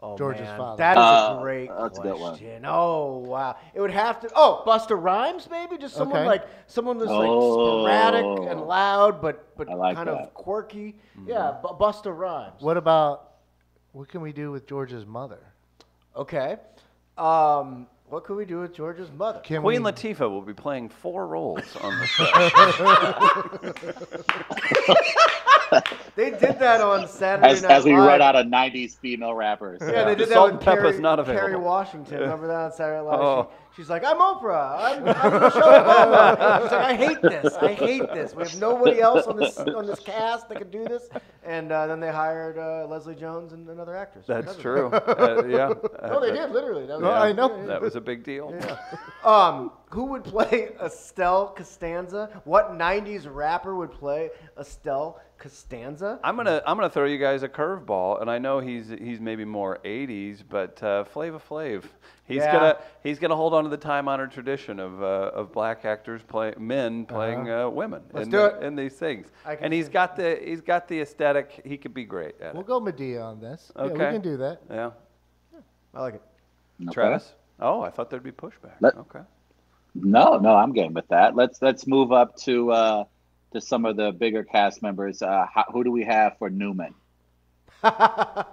[SPEAKER 2] Oh,
[SPEAKER 3] George's
[SPEAKER 2] man,
[SPEAKER 3] father.
[SPEAKER 2] That is a great
[SPEAKER 4] that's a good one.
[SPEAKER 2] question. Oh, wow. It would have to. Oh, Busta Rhymes, maybe? Just someone
[SPEAKER 3] Okay.
[SPEAKER 2] like someone that's like
[SPEAKER 4] Oh.
[SPEAKER 2] sporadic and loud, but
[SPEAKER 4] I like
[SPEAKER 2] kind
[SPEAKER 4] that.
[SPEAKER 2] of quirky. Yeah, Busta Rhymes.
[SPEAKER 3] What can we do with George's mother?
[SPEAKER 2] Okay. What could we do with George's mother?
[SPEAKER 3] Can
[SPEAKER 1] Queen
[SPEAKER 3] we,
[SPEAKER 1] Latifah will be playing 4 roles on the show.
[SPEAKER 2] They did that on Saturday Night
[SPEAKER 4] As we
[SPEAKER 2] Live.
[SPEAKER 4] run out of 90s female rappers.
[SPEAKER 2] Yeah, they did that
[SPEAKER 1] Salt
[SPEAKER 2] with
[SPEAKER 1] and pepper's
[SPEAKER 2] Kerry,
[SPEAKER 1] not
[SPEAKER 2] Kerry
[SPEAKER 1] available.
[SPEAKER 2] Washington. Remember that on Saturday Night Live?
[SPEAKER 1] Oh.
[SPEAKER 2] She's like, I'm Oprah. I'm in the show with Oprah. She's like, I hate this. I hate this. We have nobody else on this cast that can do this. And then they hired Leslie Jones and another actress.
[SPEAKER 1] That's
[SPEAKER 2] because of
[SPEAKER 1] true.
[SPEAKER 2] that.
[SPEAKER 1] Yeah.
[SPEAKER 2] No, they did literally. That was,
[SPEAKER 3] I know.
[SPEAKER 1] That was a big deal.
[SPEAKER 2] Who would play Estelle Costanza? What '90s rapper would play Estelle Costanza?
[SPEAKER 1] I'm gonna throw you guys a curveball, and I know he's maybe more '80s, but Flava Flav. He's gonna hold on to the time-honored tradition of black actors men playing women
[SPEAKER 2] Let's do it.
[SPEAKER 1] in these things.
[SPEAKER 2] I can
[SPEAKER 1] And he's
[SPEAKER 2] see
[SPEAKER 1] got the aesthetic. He could be great at
[SPEAKER 3] We'll
[SPEAKER 1] it.
[SPEAKER 3] go Medea on this. Yeah, we
[SPEAKER 1] Okay.
[SPEAKER 3] can do that.
[SPEAKER 1] Yeah.
[SPEAKER 2] I like it.
[SPEAKER 4] Okay.
[SPEAKER 1] Travis. Oh, I thought there'd be pushback.
[SPEAKER 4] Let-
[SPEAKER 1] Okay.
[SPEAKER 4] No, I'm game with that. Let's move up to some of the bigger cast members. Who do we have for Newman?
[SPEAKER 2] I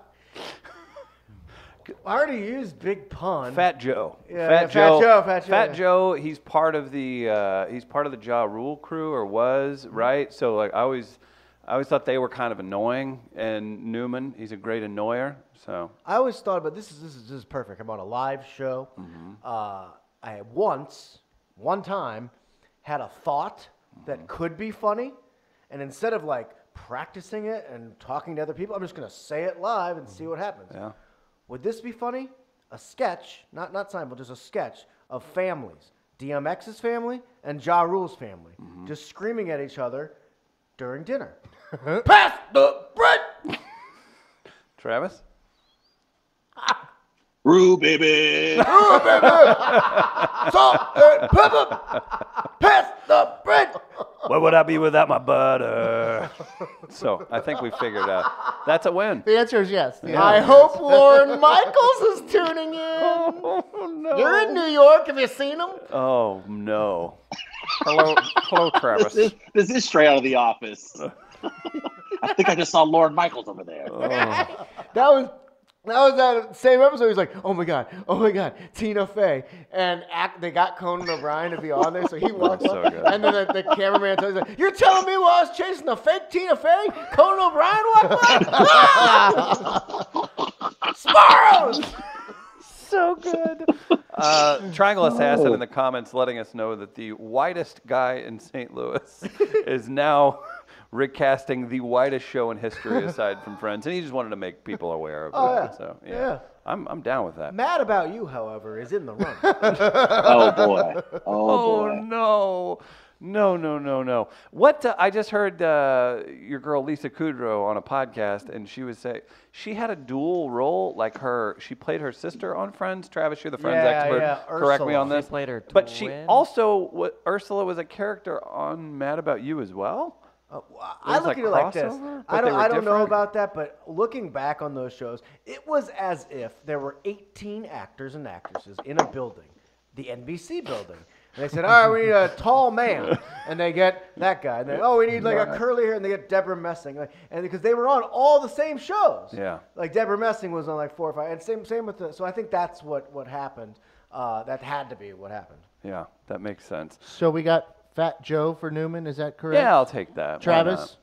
[SPEAKER 2] already used Big Pun.
[SPEAKER 1] Fat Joe.
[SPEAKER 2] Yeah,
[SPEAKER 1] Fat
[SPEAKER 2] Fat
[SPEAKER 1] Joe.
[SPEAKER 2] Joe, Fat Joe,
[SPEAKER 1] Fat
[SPEAKER 2] yeah.
[SPEAKER 1] Joe. He's part of the Ja Rule crew, or was, right? So like I always thought they were kind of annoying, and Newman, he's a great annoyer. So
[SPEAKER 2] I always thought about this is perfect. I'm on a live show. I one time had a thought that could be funny, and instead of like practicing it and talking to other people, I'm just gonna say it live and see what happens.
[SPEAKER 1] yeah.
[SPEAKER 2] Would this be funny? A sketch, not Seinfeld, just a sketch of families. DMX's family and Ja Rule's family, just screaming at each other during dinner. Pass the bread!
[SPEAKER 1] Travis.
[SPEAKER 4] Rue, baby.
[SPEAKER 2] Salt and pepper! Pass the bread!
[SPEAKER 1] Where would I be without my butter? So I think we figured out that's a win.
[SPEAKER 3] The answer is yes.
[SPEAKER 2] I hope Lorne Michaels is tuning in.
[SPEAKER 1] Oh no.
[SPEAKER 2] You're in New York. Have you seen him?
[SPEAKER 1] Oh no. Hello, Travis.
[SPEAKER 4] This is straight out of The Office. I think I just saw Lorne Michaels over there.
[SPEAKER 2] That was that same episode. He's like, oh my god, Tina Fey, and they got Conan O'Brien to be on there, so he walks
[SPEAKER 1] so
[SPEAKER 2] up,
[SPEAKER 1] good.
[SPEAKER 2] and then the cameraman tells him, "You're telling me while I was chasing the fake Tina Fey, Conan O'Brien walked by? Sparrows!"
[SPEAKER 1] So good. Triangle Assassin in the comments letting us know that the whitest guy in St. Louis is now recasting the whitest show in history aside from Friends, and he just wanted to make people aware of it.
[SPEAKER 2] yeah.
[SPEAKER 1] So
[SPEAKER 2] Yeah.
[SPEAKER 1] I'm down with that.
[SPEAKER 2] Mad About You, however, is in the run.
[SPEAKER 4] Oh boy.
[SPEAKER 1] Oh
[SPEAKER 4] boy.
[SPEAKER 1] no. No. What I just heard your girl Lisa Kudrow on a podcast, and she was saying she had a dual role, like she played her sister on Friends. Travis, you're the Friends expert.
[SPEAKER 2] Yeah,
[SPEAKER 1] Correct me
[SPEAKER 2] Ursula.
[SPEAKER 1] on this.
[SPEAKER 5] She played her
[SPEAKER 1] But she
[SPEAKER 5] twin?
[SPEAKER 1] also, Ursula was a character on Mad About You as well.
[SPEAKER 2] I look
[SPEAKER 1] like
[SPEAKER 2] at it like this.
[SPEAKER 1] crossover, but
[SPEAKER 2] I
[SPEAKER 1] they
[SPEAKER 2] don't,
[SPEAKER 1] were
[SPEAKER 2] I don't know
[SPEAKER 1] different?
[SPEAKER 2] about that, but looking back on those shows, it was as if there were 18 actors and actresses in a building, the NBC building. And they said, all right, we need a tall man. And they get that guy. And they, we need like a curly hair. And they get Deborah Messing. And because they were on all the same shows.
[SPEAKER 1] Yeah.
[SPEAKER 2] Like Deborah Messing was on like 4 or 5. And same with so I think that's what happened. That had to be what happened.
[SPEAKER 1] Yeah, that makes sense.
[SPEAKER 3] So we got Fat Joe for Newman. Is that correct?
[SPEAKER 1] Yeah, I'll take that. Why
[SPEAKER 3] Travis?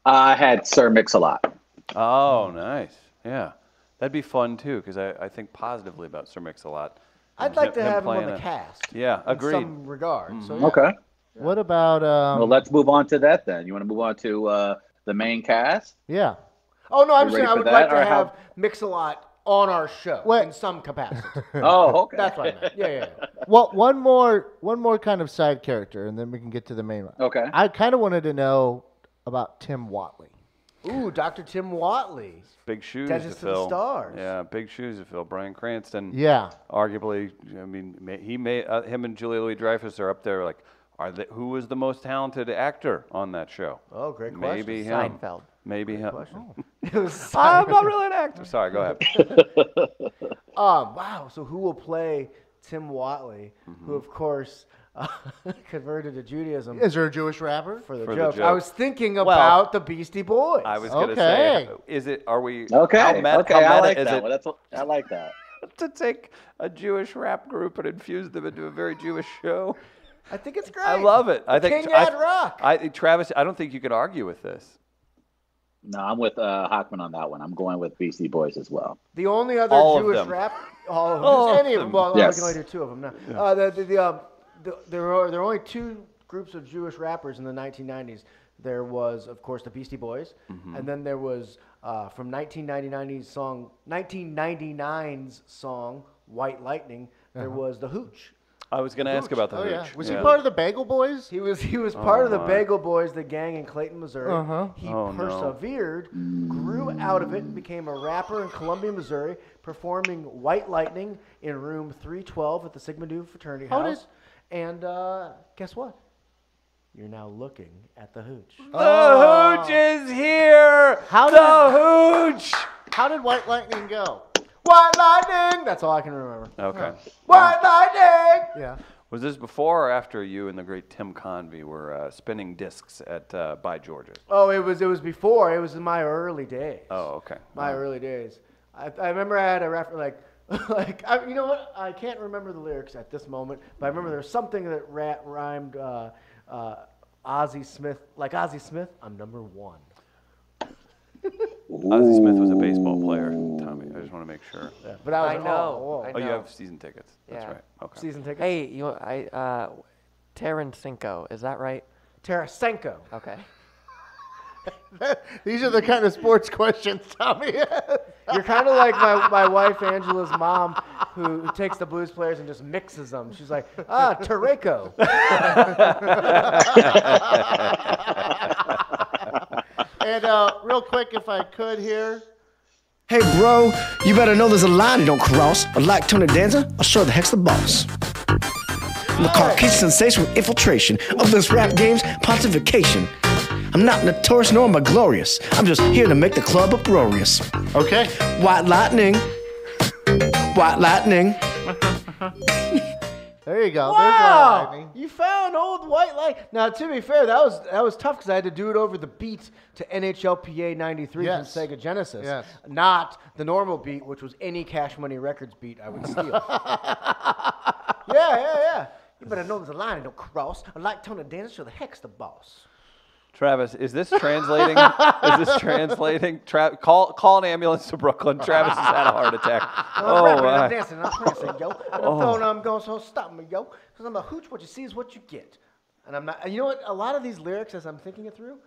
[SPEAKER 4] I had Sir Mix-a-Lot.
[SPEAKER 1] not? Oh, nice. Yeah, that'd be fun too, because I think positively about Sir Mix-a-Lot.
[SPEAKER 2] I'd like to
[SPEAKER 1] Him
[SPEAKER 2] have him on
[SPEAKER 1] playing
[SPEAKER 2] the
[SPEAKER 1] it.
[SPEAKER 2] cast.
[SPEAKER 1] Yeah, agreed.
[SPEAKER 2] In some regard. So, yeah.
[SPEAKER 4] Okay.
[SPEAKER 3] What about
[SPEAKER 4] Well, let's move on to that then. You want to move on to the main cast?
[SPEAKER 3] yeah?
[SPEAKER 2] Oh, no, I'm
[SPEAKER 4] You
[SPEAKER 2] saying
[SPEAKER 4] ready
[SPEAKER 2] I
[SPEAKER 4] for
[SPEAKER 2] would
[SPEAKER 4] that,
[SPEAKER 2] like to
[SPEAKER 4] or how-
[SPEAKER 2] have Mix-a-Lot on our show
[SPEAKER 3] What?
[SPEAKER 2] in some capacity.
[SPEAKER 4] Oh, okay.
[SPEAKER 2] That's what I meant. Yeah.
[SPEAKER 3] Well, one more kind of side character, and then we can get to the main one.
[SPEAKER 4] Okay.
[SPEAKER 3] I kind of wanted to know about Tim Watley.
[SPEAKER 2] Ooh, Dr. Tim Watley.
[SPEAKER 1] Big shoes
[SPEAKER 2] Dentist
[SPEAKER 1] to
[SPEAKER 2] to the
[SPEAKER 1] fill.
[SPEAKER 2] Stars.
[SPEAKER 1] Yeah, big shoes to fill. Bryan Cranston.
[SPEAKER 3] Yeah.
[SPEAKER 1] Arguably, I mean, him and Julia Louis-Dreyfus are up there. Like, who was the most talented actor on that show?
[SPEAKER 2] Oh, great question.
[SPEAKER 1] Maybe him.
[SPEAKER 5] Seinfeld.
[SPEAKER 1] Maybe him.
[SPEAKER 2] It was
[SPEAKER 1] I'm not really an actor. Sorry, go ahead.
[SPEAKER 2] wow. So who will play Tim Watley, who of course converted to Judaism
[SPEAKER 3] Is there a Jewish rapper?
[SPEAKER 2] for the
[SPEAKER 1] For the
[SPEAKER 2] jokes? I
[SPEAKER 1] joke.
[SPEAKER 2] was thinking about the Beastie Boys.
[SPEAKER 1] I was gonna
[SPEAKER 3] Okay.
[SPEAKER 1] say, are we?
[SPEAKER 4] Okay.
[SPEAKER 1] How meta,
[SPEAKER 4] okay.
[SPEAKER 1] how
[SPEAKER 4] I
[SPEAKER 1] meta
[SPEAKER 4] like
[SPEAKER 1] is
[SPEAKER 4] that
[SPEAKER 1] it
[SPEAKER 4] one. I like that.
[SPEAKER 1] to take a Jewish rap group and infuse them into a very Jewish show?
[SPEAKER 2] I think it's great.
[SPEAKER 1] I love it. I think
[SPEAKER 2] King Ad Rock.
[SPEAKER 1] Travis, I don't think you can argue with this.
[SPEAKER 4] No, I'm with Hochman on that one. I'm going with Beastie Boys as well.
[SPEAKER 2] The only other
[SPEAKER 1] All of
[SPEAKER 2] Jewish
[SPEAKER 1] them.
[SPEAKER 2] rap, all of them.
[SPEAKER 1] All
[SPEAKER 2] Just
[SPEAKER 1] of
[SPEAKER 2] any of
[SPEAKER 1] them.
[SPEAKER 2] them. Well,
[SPEAKER 4] Yes.
[SPEAKER 2] I can only do two of them now. There are only two groups of Jewish rappers in the 1990s. There was, of course, the Beastie Boys, and then there was from 1999's song "White Lightning." There was the Hooch.
[SPEAKER 1] I was going to ask about the
[SPEAKER 3] Oh yeah.
[SPEAKER 1] Hooch.
[SPEAKER 3] Was he part of the Bagel Boys?
[SPEAKER 2] He was part of the
[SPEAKER 1] my.
[SPEAKER 2] Bagel Boys, the gang in Clayton, Missouri. He
[SPEAKER 1] Oh, no.
[SPEAKER 2] persevered, grew out of it, and became a rapper in Columbia, Missouri, performing White Lightning in room 312 at the Sigma Nu fraternity
[SPEAKER 3] How
[SPEAKER 2] house. And guess what? You're now looking at the Hooch.
[SPEAKER 1] The Hooch is here.
[SPEAKER 3] How
[SPEAKER 1] the Hooch.
[SPEAKER 3] How did White Lightning go?
[SPEAKER 2] White Lightning! That's all I can remember.
[SPEAKER 1] Okay.
[SPEAKER 2] White Lightning!
[SPEAKER 3] Yeah.
[SPEAKER 1] Was this before or after you and the great Tim Convey were spinning discs at By Georgia?
[SPEAKER 2] Oh, it was before. It was in my early days.
[SPEAKER 1] Oh, okay.
[SPEAKER 2] My early days. I remember I had a reference you know what? I can't remember the lyrics at this moment, but I remember there was something that rhymed Ozzie Smith, like Ozzie Smith. I'm number one.
[SPEAKER 1] Ozzie Smith was a baseball player, Tommy. I just want to make sure.
[SPEAKER 2] Yeah, but I was
[SPEAKER 5] I know.
[SPEAKER 1] Oh, you have season tickets. That's
[SPEAKER 5] Yeah.
[SPEAKER 1] right. Okay.
[SPEAKER 2] season tickets.
[SPEAKER 5] Hey, Tarasenko, is that right?
[SPEAKER 2] Tarasenko.
[SPEAKER 5] Okay.
[SPEAKER 3] These are the kind of sports questions, Tommy.
[SPEAKER 2] You're kind of like my wife Angela's mom, who takes the blues players and just mixes them. She's like, Tareko.
[SPEAKER 3] And real quick, if I could here.
[SPEAKER 6] Hey bro, you better know there's a line you don't cross. But like Tony Danza, I'll show the heck's the boss. I'm a Caucasian sensation with infiltration of this rap game's pontification. I'm not notorious nor am I glorious. I'm just here to make the club uproarious.
[SPEAKER 3] Okay.
[SPEAKER 6] White lightning, white lightning.
[SPEAKER 3] There you go. There's White
[SPEAKER 2] Wow,
[SPEAKER 3] Lightning.
[SPEAKER 2] you found old White Lightning. Now, to be fair, that was tough because I had to do it over the beat to NHLPA 93
[SPEAKER 3] Yes.
[SPEAKER 2] from Sega Genesis,
[SPEAKER 3] Yes.
[SPEAKER 2] not the normal beat, which was any Cash Money Records beat I would steal. Yeah. You better know there's a line and don't cross. I like Tony Danza, so the heck's the boss.
[SPEAKER 1] Travis, is this translating? Call an ambulance to Brooklyn. Travis has had a heart attack.
[SPEAKER 2] I'm rapping,
[SPEAKER 1] my.
[SPEAKER 2] I'm dancing, I'm prancing, yo. And I'm throwing, I'm going, so stop me, yo. Because I'm a hooch, what you see is what you get. And I'm not. And you know what? A lot of these lyrics, as I'm thinking it through,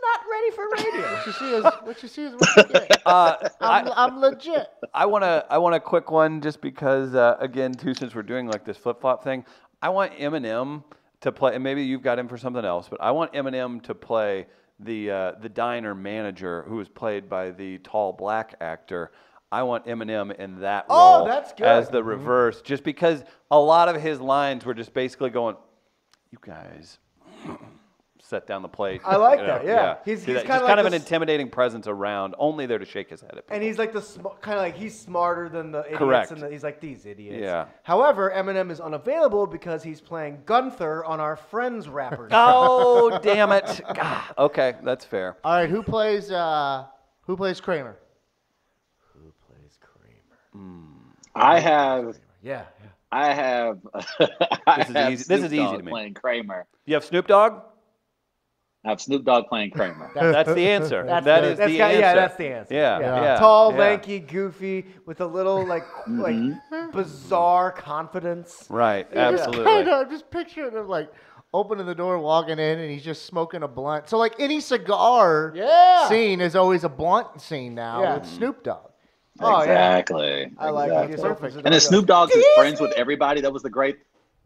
[SPEAKER 2] not ready for radio.
[SPEAKER 3] What you see is what you get. I'm legit.
[SPEAKER 1] I want a quick one just because again too, since we're doing like this flip flop thing, I want Eminem to play, and maybe you've got him for something else, but I want Eminem to play the diner manager who was played by the tall black actor. I want Eminem in that role
[SPEAKER 2] that's good.
[SPEAKER 1] as the reverse, just because a lot of his lines were just basically going, "You guys." Set down the plate.
[SPEAKER 2] I like that. Yeah,
[SPEAKER 1] he's
[SPEAKER 2] kind
[SPEAKER 1] just
[SPEAKER 2] of
[SPEAKER 1] kind of an intimidating presence around, only there to shake his head at people.
[SPEAKER 2] And he's like kind of like he's smarter than the idiots.
[SPEAKER 1] Correct.
[SPEAKER 2] And he's like these idiots.
[SPEAKER 1] Yeah.
[SPEAKER 2] However, Eminem is unavailable because he's playing Gunther on our Friends rappers.
[SPEAKER 1] Oh, damn it! God. Okay, that's fair.
[SPEAKER 3] All right, who plays Kramer?
[SPEAKER 2] Who plays Kramer?
[SPEAKER 4] I have.
[SPEAKER 2] Yeah.
[SPEAKER 4] I have.
[SPEAKER 1] This is easy to me.
[SPEAKER 4] Playing Kramer.
[SPEAKER 1] You have Snoop Dogg.
[SPEAKER 4] I have Snoop Dogg playing Kramer.
[SPEAKER 1] That's the answer. That is the answer.
[SPEAKER 2] Yeah, that's the answer.
[SPEAKER 1] Yeah.
[SPEAKER 2] Tall,
[SPEAKER 1] yeah.
[SPEAKER 2] lanky, goofy, with a little like bizarre confidence.
[SPEAKER 1] Right.
[SPEAKER 3] I
[SPEAKER 1] Absolutely.
[SPEAKER 3] know, I'm just picturing him like opening the door, walking in, and he's just smoking a blunt. So like any cigar scene is always a blunt scene now with Snoop Dogg.
[SPEAKER 2] Oh,
[SPEAKER 4] Exactly.
[SPEAKER 2] I like it. He just opens the
[SPEAKER 4] And then
[SPEAKER 2] door
[SPEAKER 4] Snoop Dogg is friends with everybody. That was the great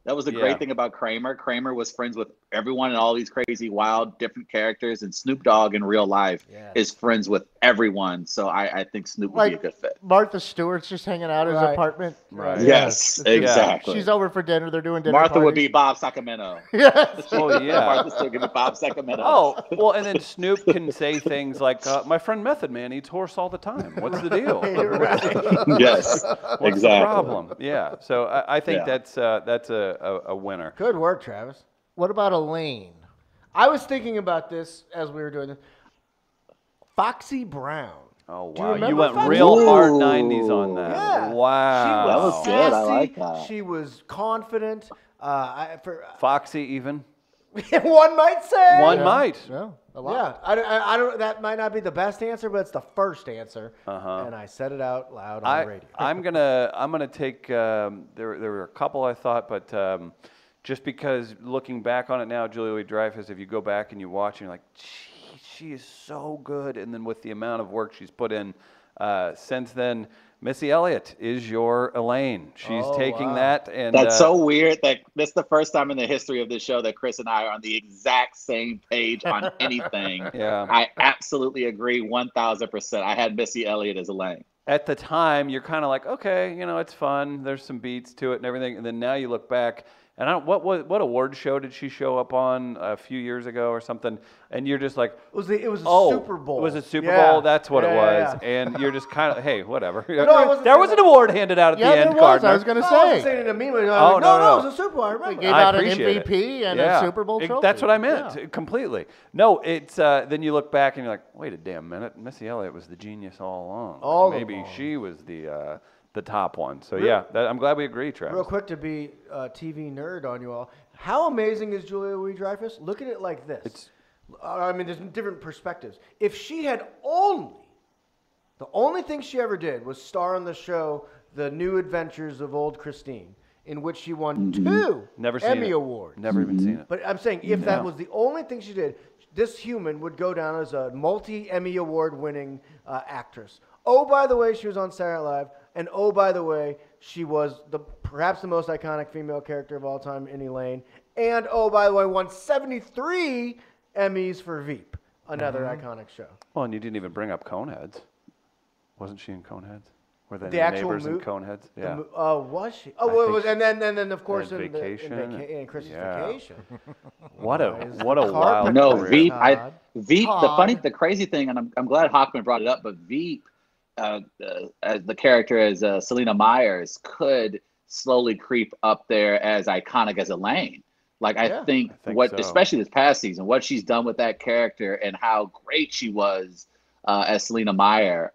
[SPEAKER 1] Yeah.
[SPEAKER 4] great thing about Kramer. Kramer was friends with everyone and all these crazy, wild, different characters. And Snoop Dogg in real life is friends with everyone. So I think Snoop would be a good fit.
[SPEAKER 3] Martha Stewart's just hanging out at his apartment.
[SPEAKER 1] Right.
[SPEAKER 4] Yes, exactly.
[SPEAKER 3] She's over for dinner. They're doing dinner
[SPEAKER 4] Martha would be
[SPEAKER 3] parties.
[SPEAKER 4] Bob Sacramento.
[SPEAKER 3] Yes.
[SPEAKER 1] Oh yeah.
[SPEAKER 4] Martha still give me Bob Sacramento.
[SPEAKER 1] Oh well, and then Snoop can say things like, "My friend Method Man eats horse all the time. What's the deal?
[SPEAKER 4] Yes,
[SPEAKER 1] What's
[SPEAKER 4] exactly.
[SPEAKER 1] the problem?" Yeah. So I think that's a winner.
[SPEAKER 2] Good work, Travis.
[SPEAKER 3] What about Elaine?
[SPEAKER 2] I was thinking about this as we were doing this. Foxy Brown.
[SPEAKER 1] Oh
[SPEAKER 2] Do you
[SPEAKER 1] wow,
[SPEAKER 2] remember
[SPEAKER 1] you went
[SPEAKER 2] Foxy?
[SPEAKER 1] real hard
[SPEAKER 4] Ooh.
[SPEAKER 1] 90s on that.
[SPEAKER 2] Yeah.
[SPEAKER 1] Wow.
[SPEAKER 4] That was good. I
[SPEAKER 2] Sassy,
[SPEAKER 4] like that.
[SPEAKER 2] She was confident.
[SPEAKER 1] Foxy even.
[SPEAKER 2] One might say.
[SPEAKER 1] One might.
[SPEAKER 3] Yeah, a lot.
[SPEAKER 2] Yeah, I don't. That might not be the best answer, but it's the first answer, and I said it out loud on the radio.
[SPEAKER 1] I'm gonna take. There were a couple I thought, but just because looking back on it now, Julia Louis-Dreyfus, if you go back and you watch, and you're like, she is so good, and then with the amount of work she's put in since then. Missy Elliott is your Elaine. She's taking that, and
[SPEAKER 4] That's so weird that this is the first time in the history of this show that Chris and I are on the exact same page on anything.
[SPEAKER 1] Yeah.
[SPEAKER 4] I absolutely agree 1,000%. I had Missy Elliott as Elaine.
[SPEAKER 1] At the time, you're kind of like, okay, it's fun. There's some beats to it and everything. And then now you look back, and what award show did she show up on a few years ago or something? And you're just like,
[SPEAKER 2] It was a Super Bowl.
[SPEAKER 1] It was a Super
[SPEAKER 2] Yeah.
[SPEAKER 1] Bowl. That's what it was.
[SPEAKER 2] Yeah.
[SPEAKER 1] And you're just kind of, hey, whatever.
[SPEAKER 2] I wasn't
[SPEAKER 1] there
[SPEAKER 2] saying
[SPEAKER 1] was an
[SPEAKER 2] that.
[SPEAKER 1] award handed out at the end,
[SPEAKER 3] there was.
[SPEAKER 1] Gardner.
[SPEAKER 3] I was going to
[SPEAKER 2] I wasn't
[SPEAKER 3] say.
[SPEAKER 2] saying it to me, but
[SPEAKER 1] Oh,
[SPEAKER 2] no,
[SPEAKER 1] no.
[SPEAKER 2] it was a Super Bowl. I remember.
[SPEAKER 3] Gave
[SPEAKER 1] I
[SPEAKER 3] out an
[SPEAKER 1] appreciate
[SPEAKER 3] MVP
[SPEAKER 1] it.
[SPEAKER 3] and a Super Bowl trophy.
[SPEAKER 1] That's what I meant,
[SPEAKER 3] Yeah.
[SPEAKER 1] completely. No, it's then you look back and you're like, wait a damn minute, Missy Elliott was the genius all along. Maybe she was the top one. So yeah, I'm glad we agree, Travis.
[SPEAKER 2] Real quick to be a TV nerd on you all. How amazing is Julia Louis-Dreyfus? Look at it like this. There's different perspectives. If she had the only thing she ever did was star on the show The New Adventures of Old Christine, in which she won 2
[SPEAKER 1] Never seen
[SPEAKER 2] Emmy
[SPEAKER 1] it.
[SPEAKER 2] Awards.
[SPEAKER 1] Never even seen it.
[SPEAKER 2] But I'm saying if that was the only thing she did, this human would go down as a multi-Emmy Award-winning actress. Oh, by the way, she was on Saturday Night Live. And oh, by the way, she was perhaps the most iconic female character of all time in Elaine. And oh, by the way, won 73 Emmys for Veep, another iconic show.
[SPEAKER 1] Well, and you didn't even bring up Coneheads. Wasn't she in Coneheads? Were they
[SPEAKER 2] The actual
[SPEAKER 1] neighbors in
[SPEAKER 2] movie?
[SPEAKER 1] Coneheads? Yeah.
[SPEAKER 2] Was she? Oh,
[SPEAKER 1] I
[SPEAKER 2] well, it
[SPEAKER 1] think
[SPEAKER 2] was, and then of course
[SPEAKER 1] and
[SPEAKER 2] in
[SPEAKER 1] Vacation
[SPEAKER 2] in Christmas
[SPEAKER 1] yeah.
[SPEAKER 2] Vacation.
[SPEAKER 1] What a
[SPEAKER 2] Carpet
[SPEAKER 1] wild
[SPEAKER 4] No,
[SPEAKER 1] career.
[SPEAKER 4] Veep.
[SPEAKER 2] Todd.
[SPEAKER 4] Veep.
[SPEAKER 3] Todd.
[SPEAKER 4] The crazy thing, and I'm glad Hochman brought it up, but Veep, as the character as Selena Myers, could slowly creep up there as iconic as Elaine. Like I think
[SPEAKER 1] so.
[SPEAKER 4] especially this past season, what she's done with that character and how great she was as Selena Meyer.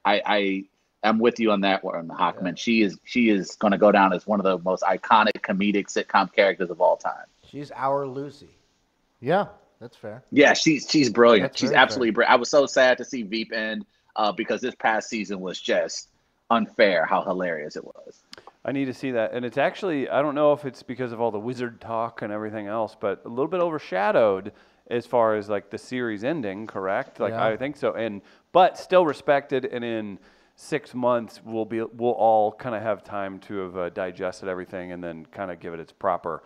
[SPEAKER 4] I'm with you on that one, Hochman. Yeah. She is going to go down as one of the most iconic comedic sitcom characters of all time.
[SPEAKER 2] She's our Lucy.
[SPEAKER 3] Yeah, that's fair.
[SPEAKER 4] Yeah, she's brilliant.
[SPEAKER 3] That's
[SPEAKER 4] She's
[SPEAKER 3] very
[SPEAKER 4] absolutely brilliant. I was so sad to see Veep end because this past season was just unfair how hilarious it was.
[SPEAKER 1] I need to see that. And it's actually, I don't know if it's because of all the wizard talk and everything else, but a little bit overshadowed as far as like the series ending, correct? Like
[SPEAKER 3] Yeah.
[SPEAKER 1] I think so. But still respected, and in 6 months we'll all kind of have time to have digested everything and then kind of give it its proper,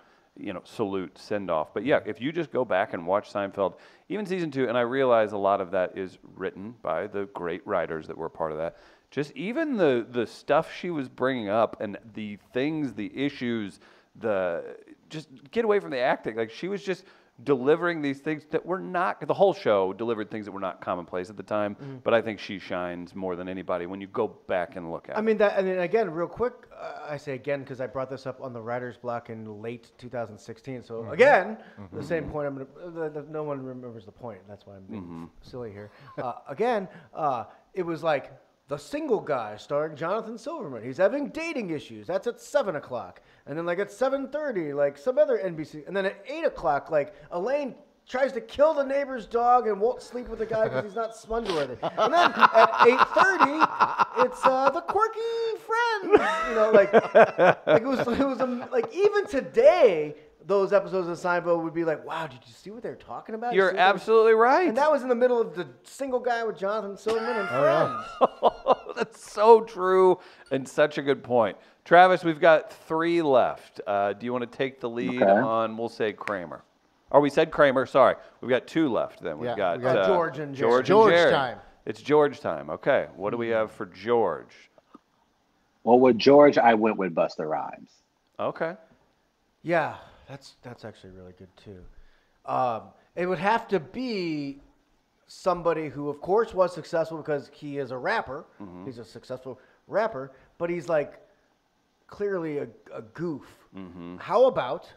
[SPEAKER 1] salute, send off. But yeah, if you just go back and watch Seinfeld, even season 2, and I realize a lot of that is written by the great writers that were part of that. Just even the stuff she was bringing up and the things, the issues, just get away from the acting. Like she was just delivering these things that were not, the whole show delivered things that were not commonplace at the time, but I think she shines more than anybody when you go back and look at it.
[SPEAKER 2] I mean, again, real quick, I say again because I brought this up on the writer's block in late 2016. So again, the same point. No one remembers the point. That's why I'm being silly here. It was like The Single Guy starring Jonathan Silverman. He's having dating issues. That's at 7 o'clock. And then like at 7:30, like some other NBC. And then at 8 o'clock, like Elaine tries to kill the neighbor's dog and won't sleep with the guy because he's not sponge worthy. And then at 8:30, it's the quirky friend. Like even today, those episodes of Seinfeld would be like, wow, did you see what they're talking about?
[SPEAKER 1] You're absolutely right.
[SPEAKER 2] And that was in the middle of The Single Guy with Jonathan Silverman and friends.
[SPEAKER 1] That's so true and such a good point. Travis, we've got 3 left. Do you want to take the lead on, we'll say Kramer? Or we said Kramer, sorry. We've got 2 left then. We've got
[SPEAKER 2] George and Jerry.
[SPEAKER 1] George
[SPEAKER 3] George
[SPEAKER 1] and Jerry.
[SPEAKER 3] time.
[SPEAKER 1] It's George time. Okay. What do we have for George?
[SPEAKER 4] Well, with George, I went with Busta Rhymes.
[SPEAKER 1] Okay.
[SPEAKER 2] Yeah, that's actually really good too. It would have to be somebody who, of course, was successful because he is a rapper. He's a successful rapper, but he's like clearly a goof. How about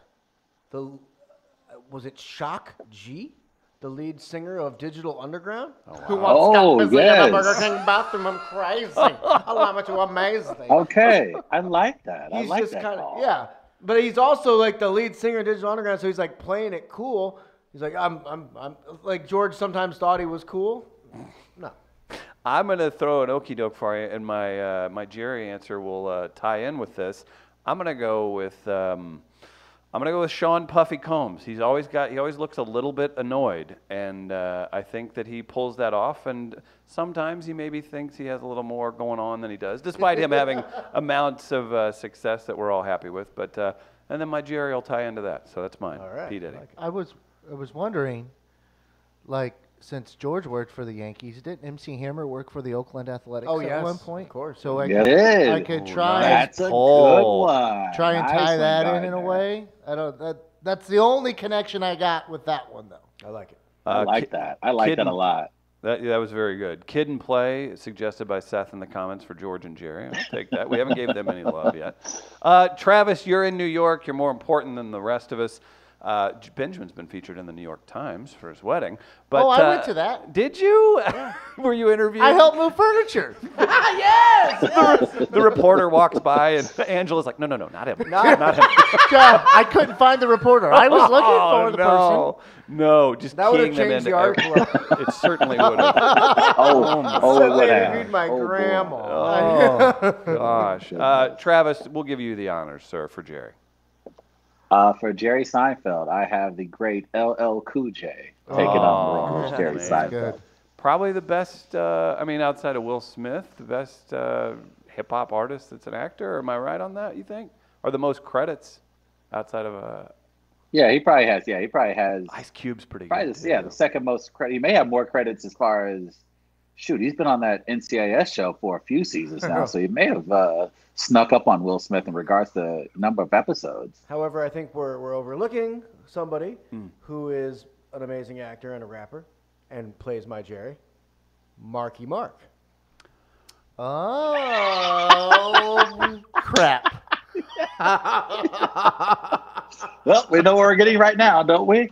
[SPEAKER 2] was it Shock G, the lead singer of Digital Underground?
[SPEAKER 3] Who wants
[SPEAKER 4] Oh,
[SPEAKER 3] to visit
[SPEAKER 4] yes.
[SPEAKER 3] the Burger King bathroom? I'm crazy. Allow me to amaze thee.
[SPEAKER 4] Okay, I like that. I
[SPEAKER 2] He's
[SPEAKER 4] like
[SPEAKER 2] just
[SPEAKER 4] that
[SPEAKER 2] kind
[SPEAKER 4] call.
[SPEAKER 2] of, yeah. But he's also like the lead singer of Digital Underground, so he's like playing it cool. He's like, I'm like George sometimes thought he was cool. No.
[SPEAKER 1] I'm going to throw an okie doke for you, and my Jerry answer will tie in with this. I'm going to go with Sean Puffy Combs. He always looks a little bit annoyed, and I think that he pulls that off. And sometimes he maybe thinks he has a little more going on than he does, despite him having amounts of success that we're all happy with. But and then my Jerry will tie into that. So that's mine.
[SPEAKER 2] All right.
[SPEAKER 1] P. Diddy.
[SPEAKER 3] I was wondering, like, since George worked for the Yankees, didn't MC Hammer work for the Oakland Athletics
[SPEAKER 2] Oh,
[SPEAKER 3] at
[SPEAKER 2] yes,
[SPEAKER 3] one point?
[SPEAKER 2] of course.
[SPEAKER 3] So I
[SPEAKER 4] Yeah,
[SPEAKER 3] could,
[SPEAKER 4] it is.
[SPEAKER 3] I could try
[SPEAKER 4] That's a good
[SPEAKER 1] pull.
[SPEAKER 4] one.
[SPEAKER 3] try and tie
[SPEAKER 4] Nicely
[SPEAKER 3] that
[SPEAKER 4] done
[SPEAKER 3] in a
[SPEAKER 4] there.
[SPEAKER 3] way. That's the only connection I got with that one, though.
[SPEAKER 2] I like it.
[SPEAKER 4] I like that. I like that a lot.
[SPEAKER 1] That was very good. Kid and Play, suggested by Seth in the comments for George and Jerry. I'll take that. We haven't given them any love yet. Travis, you're in New York. You're more important than the rest of us. Benjamin's been featured in the New York Times for his wedding. But,
[SPEAKER 3] I went to that.
[SPEAKER 1] Did you? Were you interviewed?
[SPEAKER 3] I helped move furniture.
[SPEAKER 1] The reporter walks by, and Angela's like, no, not him. Not him.
[SPEAKER 3] God, I couldn't find the reporter. I was looking for the person.
[SPEAKER 1] No, just
[SPEAKER 2] That would have
[SPEAKER 1] keying them
[SPEAKER 2] changed
[SPEAKER 1] into
[SPEAKER 2] the article.
[SPEAKER 1] It certainly would have.
[SPEAKER 4] It would
[SPEAKER 2] They
[SPEAKER 4] have.
[SPEAKER 2] interviewed my
[SPEAKER 4] Oh, boy.
[SPEAKER 2] grandma.
[SPEAKER 1] Oh, gosh. Travis, we'll give you the honors, sir, for Jerry.
[SPEAKER 4] For Jerry Seinfeld, I have the great LL Cool J taking on the role of Jerry
[SPEAKER 1] man.
[SPEAKER 4] Seinfeld.
[SPEAKER 3] Good.
[SPEAKER 1] Probably the best, outside of Will Smith, the best hip-hop artist that's an actor. Am I right on that, you think? Or the most credits outside of
[SPEAKER 4] Yeah, he probably has. Yeah, he probably has.
[SPEAKER 1] Ice Cube's pretty
[SPEAKER 4] Probably
[SPEAKER 1] good.
[SPEAKER 4] the second most credit. He may have more credits as far as he's been on that NCIS show for a few seasons now, so he may have snuck up on Will Smith in regards to number of episodes.
[SPEAKER 2] However, I think we're overlooking somebody who is an amazing actor and a rapper and plays my Jerry, Marky Mark.
[SPEAKER 3] Oh, crap.
[SPEAKER 4] Well, we know what we're getting right now, don't we?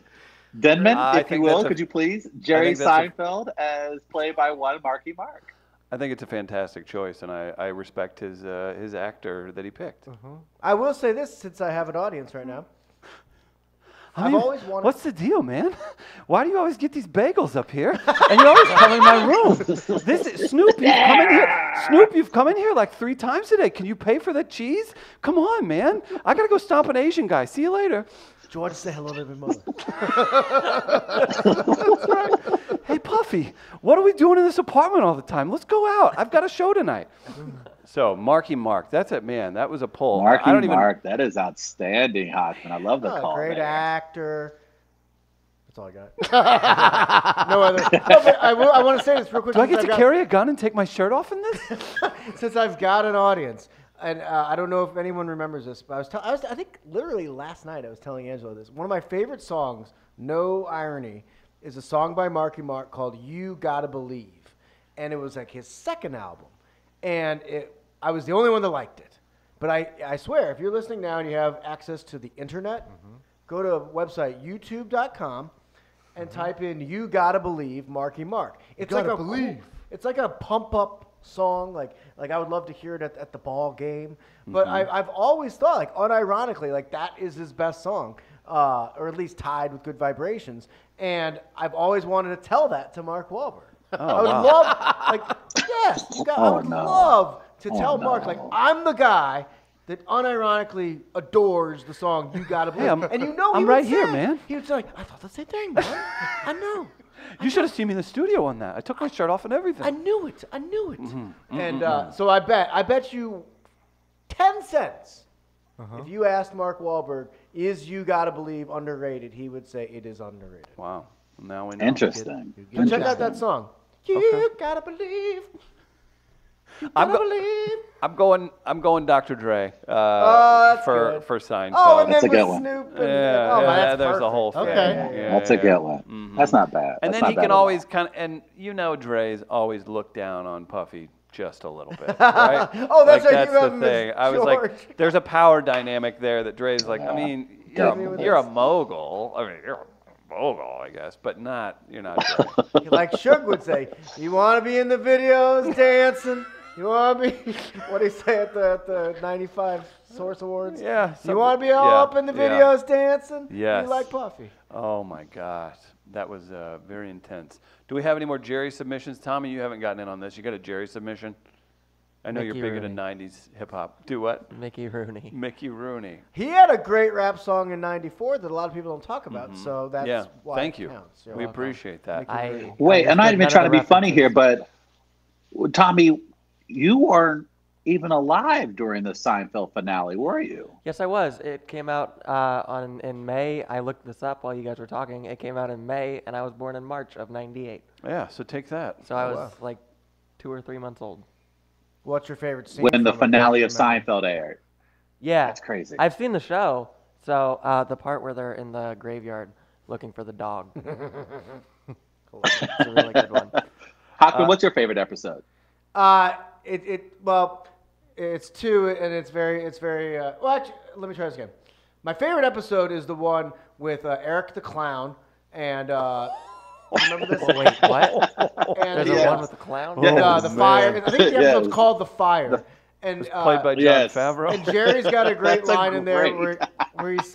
[SPEAKER 4] Denman,
[SPEAKER 1] I
[SPEAKER 4] if you
[SPEAKER 1] think
[SPEAKER 4] will,
[SPEAKER 1] that's a-
[SPEAKER 4] could you please? Jerry
[SPEAKER 1] think that's
[SPEAKER 4] Seinfeld as played by one Marky Mark.
[SPEAKER 1] I think it's a fantastic choice, and I respect his actor that he picked.
[SPEAKER 2] I will say this since I have an audience right now. I've always wanted.
[SPEAKER 1] What's the deal, man? Why do you always get these bagels up here? And you always come in my room. Snoop, you've come in here. Snoop, you've come in here like 3 times today. Can you pay for the cheese? Come on, man. I gotta go stomp an Asian guy. See you later.
[SPEAKER 2] George, say hello to my mother.
[SPEAKER 1] That's right. Hey, Puffy, what are we doing in this apartment all the time? Let's go out. I've got a show tonight. So, Marky Mark, that's it, man. That was a pull.
[SPEAKER 4] Marky Mark, that is outstanding, Hochman. I love the call.
[SPEAKER 2] Great
[SPEAKER 4] there.
[SPEAKER 2] actor. That's all I got. No other. No, but I want to say this real quick.
[SPEAKER 1] Do I get to carry a gun and take my shirt off in this?
[SPEAKER 2] Since I've got an audience, and I don't know if anyone remembers this, but I think literally last night I was telling Angela this. One of my favorite songs, no irony, is a song by Marky Mark called "You Gotta Believe," and it was like his second album, and I was the only one that liked it. But I swear, if you're listening now and you have access to the internet, go to a website, youtube.com, and type in "You Gotta Believe" Marky Mark. It's like it's like a pump up song. Like I would love to hear it at the ball game. But I've always thought, like, unironically, like that is his best song, or at least tied with Good Vibrations. And I've always wanted to tell that to Mark Wahlberg. I would love, like, yes, I would love to tell Mark, like, I'm the guy that unironically adores the song "You Gotta Believe."
[SPEAKER 1] Hey,
[SPEAKER 2] and you know,
[SPEAKER 1] I'm
[SPEAKER 2] he
[SPEAKER 1] right
[SPEAKER 2] would
[SPEAKER 1] here,
[SPEAKER 2] say,
[SPEAKER 1] man.
[SPEAKER 2] He would say, like, I thought the same thing, man. I know.
[SPEAKER 1] You should have seen me in the studio on that. I took my shirt off and everything.
[SPEAKER 2] I knew it. And so I bet you 10 cents. If you asked Mark Wahlberg, is "You Gotta Believe" underrated, he would say it is underrated.
[SPEAKER 1] Wow. Now we know.
[SPEAKER 4] Interesting.
[SPEAKER 2] So check out that song. You gotta believe. You gotta believe.
[SPEAKER 1] I'm going Dr. Dre
[SPEAKER 2] that's
[SPEAKER 1] for
[SPEAKER 2] good.
[SPEAKER 1] Seinfeld.
[SPEAKER 2] Oh, and
[SPEAKER 4] That's
[SPEAKER 2] then
[SPEAKER 4] a good
[SPEAKER 2] with
[SPEAKER 4] one.
[SPEAKER 2] Snoop and
[SPEAKER 1] yeah,
[SPEAKER 2] that's
[SPEAKER 1] there's
[SPEAKER 2] perfect.
[SPEAKER 1] a whole thing.
[SPEAKER 3] Okay.
[SPEAKER 1] Yeah,
[SPEAKER 4] That's a good one. That's not bad.
[SPEAKER 1] And
[SPEAKER 4] That's
[SPEAKER 1] then he
[SPEAKER 4] not bad
[SPEAKER 1] can
[SPEAKER 4] at all.
[SPEAKER 1] always and Dre's always looked down on Puffy just a little bit, right?
[SPEAKER 2] Oh, that's
[SPEAKER 1] like,
[SPEAKER 2] right.
[SPEAKER 1] that's
[SPEAKER 2] You
[SPEAKER 1] the
[SPEAKER 2] have
[SPEAKER 1] thing. I was
[SPEAKER 2] George.
[SPEAKER 1] like, there's a power dynamic there that Dre's like, I mean, you're a mogul. I mean, you're a mogul, I guess, but you're not Dre.
[SPEAKER 2] Like Suge would say, you want to be in the videos dancing? You want to be, what do you say at the 95 Source Awards?
[SPEAKER 1] Yeah.
[SPEAKER 2] You want to be all up in the videos dancing?
[SPEAKER 1] Yes.
[SPEAKER 2] You like Puffy.
[SPEAKER 1] Oh, my gosh. That was very intense. Do we have any more Jerry submissions? Tommy, you haven't gotten in on this. You got a Jerry submission? I know
[SPEAKER 5] Mickey
[SPEAKER 1] you're big
[SPEAKER 5] Rooney.
[SPEAKER 1] into 90s hip-hop. Do what?
[SPEAKER 5] Mickey Rooney.
[SPEAKER 1] Mickey Rooney.
[SPEAKER 2] He had a great rap song in '94 that a lot of people don't talk about, so that's why
[SPEAKER 1] Thank
[SPEAKER 2] it
[SPEAKER 1] you.
[SPEAKER 2] counts. You're
[SPEAKER 1] We
[SPEAKER 2] welcome.
[SPEAKER 1] appreciate that.
[SPEAKER 4] Wait, I'm not even trying to be funny here, but Tommy, you weren't even alive during the Seinfeld finale, were you?
[SPEAKER 5] Yes, I was. It came out in May. I looked this up while you guys were talking. It came out in May, and I was born in March of '98.
[SPEAKER 1] Yeah, so take that.
[SPEAKER 5] So I was like 2 or 3 months old.
[SPEAKER 2] What's your favorite scene?
[SPEAKER 4] When the
[SPEAKER 2] from it?
[SPEAKER 4] finale of Seinfeld aired.
[SPEAKER 5] Yeah.
[SPEAKER 4] That's crazy.
[SPEAKER 5] I've seen the show. So the part where they're in the graveyard looking for the dog. Cool. It's a really good one.
[SPEAKER 4] Hochman, what's your favorite episode?
[SPEAKER 2] Well, it's 2, and it's very. Well, actually, let me try this again. My favorite episode is the one with Eric the Clown and. Remember this?
[SPEAKER 5] Oh, wait, what?
[SPEAKER 2] And
[SPEAKER 5] There's a one with the clown?
[SPEAKER 2] the fire. I think the episode's
[SPEAKER 4] Yes.
[SPEAKER 2] called "The Fire." And
[SPEAKER 1] Played by John
[SPEAKER 4] Yes.
[SPEAKER 1] Favreau.
[SPEAKER 2] And Jerry's got a great
[SPEAKER 4] That's a
[SPEAKER 2] line in there
[SPEAKER 4] great-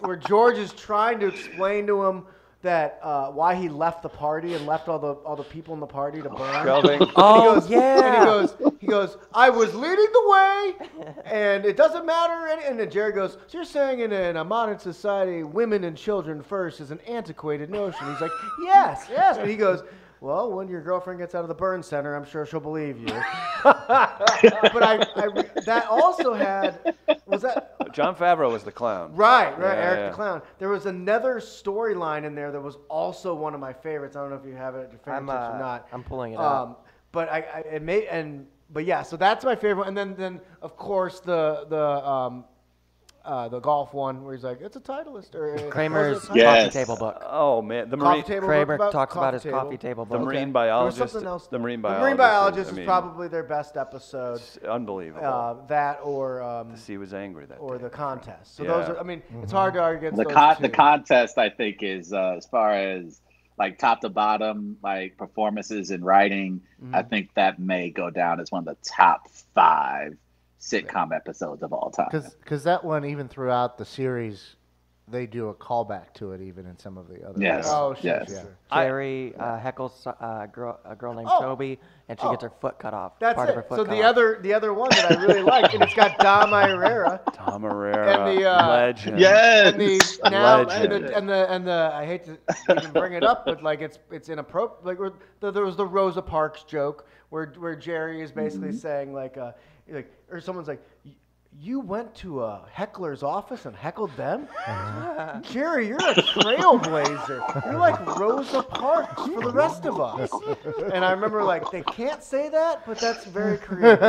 [SPEAKER 2] where George is trying to explain to him that why he left the party and left all the people in the party to burn.
[SPEAKER 1] Shelving.
[SPEAKER 5] Oh,
[SPEAKER 2] And
[SPEAKER 5] yeah.
[SPEAKER 2] he goes, I was leading the way, and it doesn't matter. And then Jerry goes, so you're saying in a modern society, women and children first is an antiquated notion. He's like, yes. And he goes, well, when your girlfriend gets out of the burn center, I'm sure she'll believe you. But that also was that.
[SPEAKER 1] John Favreau was the clown.
[SPEAKER 2] Right,
[SPEAKER 1] Yeah,
[SPEAKER 2] Eric
[SPEAKER 1] yeah.
[SPEAKER 2] the Clown. There was another storyline in there that was also one of my favorites. I don't know if you have it at your fingertips or not.
[SPEAKER 5] I'm pulling it up.
[SPEAKER 2] But but yeah, so that's my favorite. And then of course the golf one where he's like, it's a Titleist or
[SPEAKER 5] Kramer's
[SPEAKER 2] or is it a
[SPEAKER 4] Yes.
[SPEAKER 5] coffee table book.
[SPEAKER 1] Oh, man. The
[SPEAKER 2] coffee
[SPEAKER 1] Marine,
[SPEAKER 2] table
[SPEAKER 5] Kramer
[SPEAKER 2] book
[SPEAKER 5] talks about his
[SPEAKER 2] table.
[SPEAKER 5] coffee table
[SPEAKER 1] the
[SPEAKER 5] book.
[SPEAKER 1] Marine
[SPEAKER 2] There was
[SPEAKER 1] biologist.
[SPEAKER 2] something else.
[SPEAKER 1] The Marine
[SPEAKER 2] The
[SPEAKER 1] biologist.
[SPEAKER 2] Marine biologist
[SPEAKER 1] I
[SPEAKER 2] is
[SPEAKER 1] mean,
[SPEAKER 2] probably their best episode.
[SPEAKER 1] it's unbelievable.
[SPEAKER 2] That or
[SPEAKER 1] The sea was angry that
[SPEAKER 2] or
[SPEAKER 1] day.
[SPEAKER 2] the contest. So
[SPEAKER 1] Yeah.
[SPEAKER 2] those are. I mean, it's hard to argue against
[SPEAKER 4] The
[SPEAKER 2] those two.
[SPEAKER 4] the contest, I think, is as far as like top to bottom, like performances and writing. I think that may go down as one of the top 5 sitcom episodes of all time.
[SPEAKER 3] Because that one, even throughout the series, they do a callback to it even in some of the other.
[SPEAKER 4] Yes.
[SPEAKER 2] Oh, sure,
[SPEAKER 4] Yes.
[SPEAKER 2] sure.
[SPEAKER 5] Jerry heckles a girl named Toby, and she gets her foot cut off.
[SPEAKER 2] That's
[SPEAKER 5] part
[SPEAKER 2] it.
[SPEAKER 5] Of her foot
[SPEAKER 2] So
[SPEAKER 5] cut
[SPEAKER 2] the
[SPEAKER 5] off.
[SPEAKER 2] other one that I really like, and it's got Dom Irera.
[SPEAKER 1] Tom Herrera,
[SPEAKER 2] And the,
[SPEAKER 1] legend.
[SPEAKER 4] Yes.
[SPEAKER 2] And the now
[SPEAKER 1] Legend.
[SPEAKER 2] and the I hate to even bring it up, but like it's inappropriate. Like there was the Rosa Parks joke where Jerry is basically saying like or someone's like. You went to a heckler's office and heckled them? Jerry, you're a trailblazer. You're like Rosa Parks for the rest of us. And I remember like, they can't say that, but that's very creative.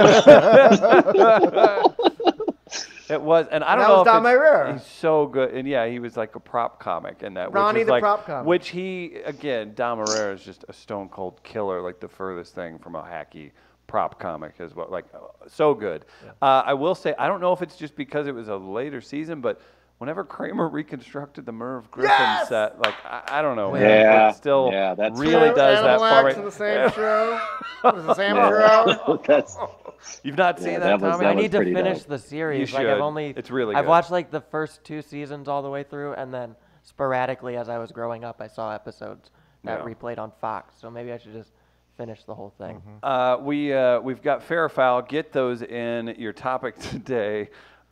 [SPEAKER 1] It was, and I don't
[SPEAKER 2] That
[SPEAKER 1] know
[SPEAKER 2] was
[SPEAKER 1] if
[SPEAKER 2] Dom
[SPEAKER 1] it's-
[SPEAKER 2] Irera.
[SPEAKER 1] He's so good, and yeah, he was like a prop comic in that.
[SPEAKER 2] Ronnie
[SPEAKER 1] which is
[SPEAKER 2] the
[SPEAKER 1] like,
[SPEAKER 2] prop comic.
[SPEAKER 1] Which again, Dom Irera is just a stone cold killer, like the furthest thing from a hacky prop comic as well. Like, so good. I will say, I don't know if it's just because it was a later season, but whenever Kramer reconstructed the Merv Griffin set, like, I don't know, man.
[SPEAKER 4] Yeah.
[SPEAKER 1] It still
[SPEAKER 4] Yeah, that's
[SPEAKER 1] really
[SPEAKER 4] true.
[SPEAKER 1] does that
[SPEAKER 2] Animal
[SPEAKER 1] for
[SPEAKER 2] Acts
[SPEAKER 1] me.
[SPEAKER 2] in the same show. It was the same show.
[SPEAKER 4] That's
[SPEAKER 1] You've not seen
[SPEAKER 4] Yeah,
[SPEAKER 1] that,
[SPEAKER 4] that was-
[SPEAKER 1] Tommy?
[SPEAKER 5] I
[SPEAKER 4] that was
[SPEAKER 5] need to
[SPEAKER 4] pretty
[SPEAKER 5] finish
[SPEAKER 4] dope.
[SPEAKER 5] the series.
[SPEAKER 1] You
[SPEAKER 5] Like
[SPEAKER 1] should.
[SPEAKER 5] I've only
[SPEAKER 1] It's really
[SPEAKER 5] I've
[SPEAKER 1] good.
[SPEAKER 5] watched like the first 2 seasons all the way through, and then sporadically as I was growing up, I saw episodes that
[SPEAKER 1] Yeah.
[SPEAKER 5] replayed on Fox. So maybe I should just finish the whole thing.
[SPEAKER 1] We've got fair or foul. Get those in. Your topic today.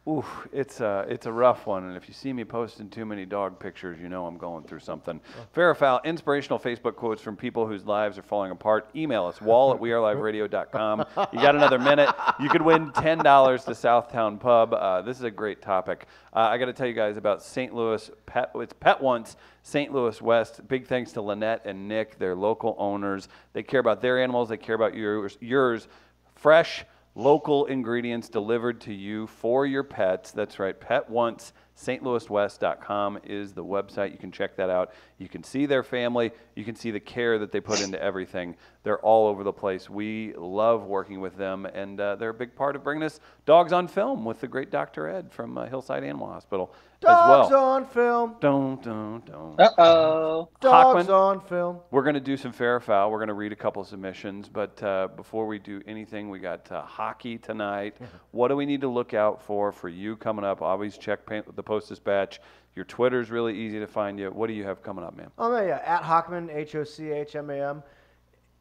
[SPEAKER 1] Oof, it's a rough one, and if you see me posting too many dog pictures, you know I'm going through something. Fair or foul, inspirational Facebook quotes from people whose lives are falling apart. Email us, wall@weareliveradio.com. You got another minute. You could win $10 to Southtown Pub. This is a great topic. I got to tell you guys about St. Louis Pet. It's Pet Once, St. Louis West. Big thanks to Lynette and Nick, their local owners. They care about their animals. They care about yours. Fresh, local ingredients delivered to you for your pets. That's right. Pet Once, stlouiswest.com is the website. You can check that out. You can see their family. You can see the care that they put into everything. They're all over the place. We love working with them, and they're a big part of bringing us Dogs on Film with the great Dr. Ed from Hillside Animal Hospital
[SPEAKER 2] Dogs
[SPEAKER 1] as well.
[SPEAKER 2] on film.
[SPEAKER 1] Don't.
[SPEAKER 4] Uh-oh.
[SPEAKER 2] Dogs
[SPEAKER 1] Hochman?
[SPEAKER 2] on film.
[SPEAKER 1] We're going to do some fair or foul. We're going to read a couple submissions, but before we do anything, we got hockey tonight. What do we need to look out for you coming up? Always check the Post-Dispatch. Your Twitter's really easy to find you. What do you have coming up, man?
[SPEAKER 2] Oh, yeah, at Hochman, Hochman.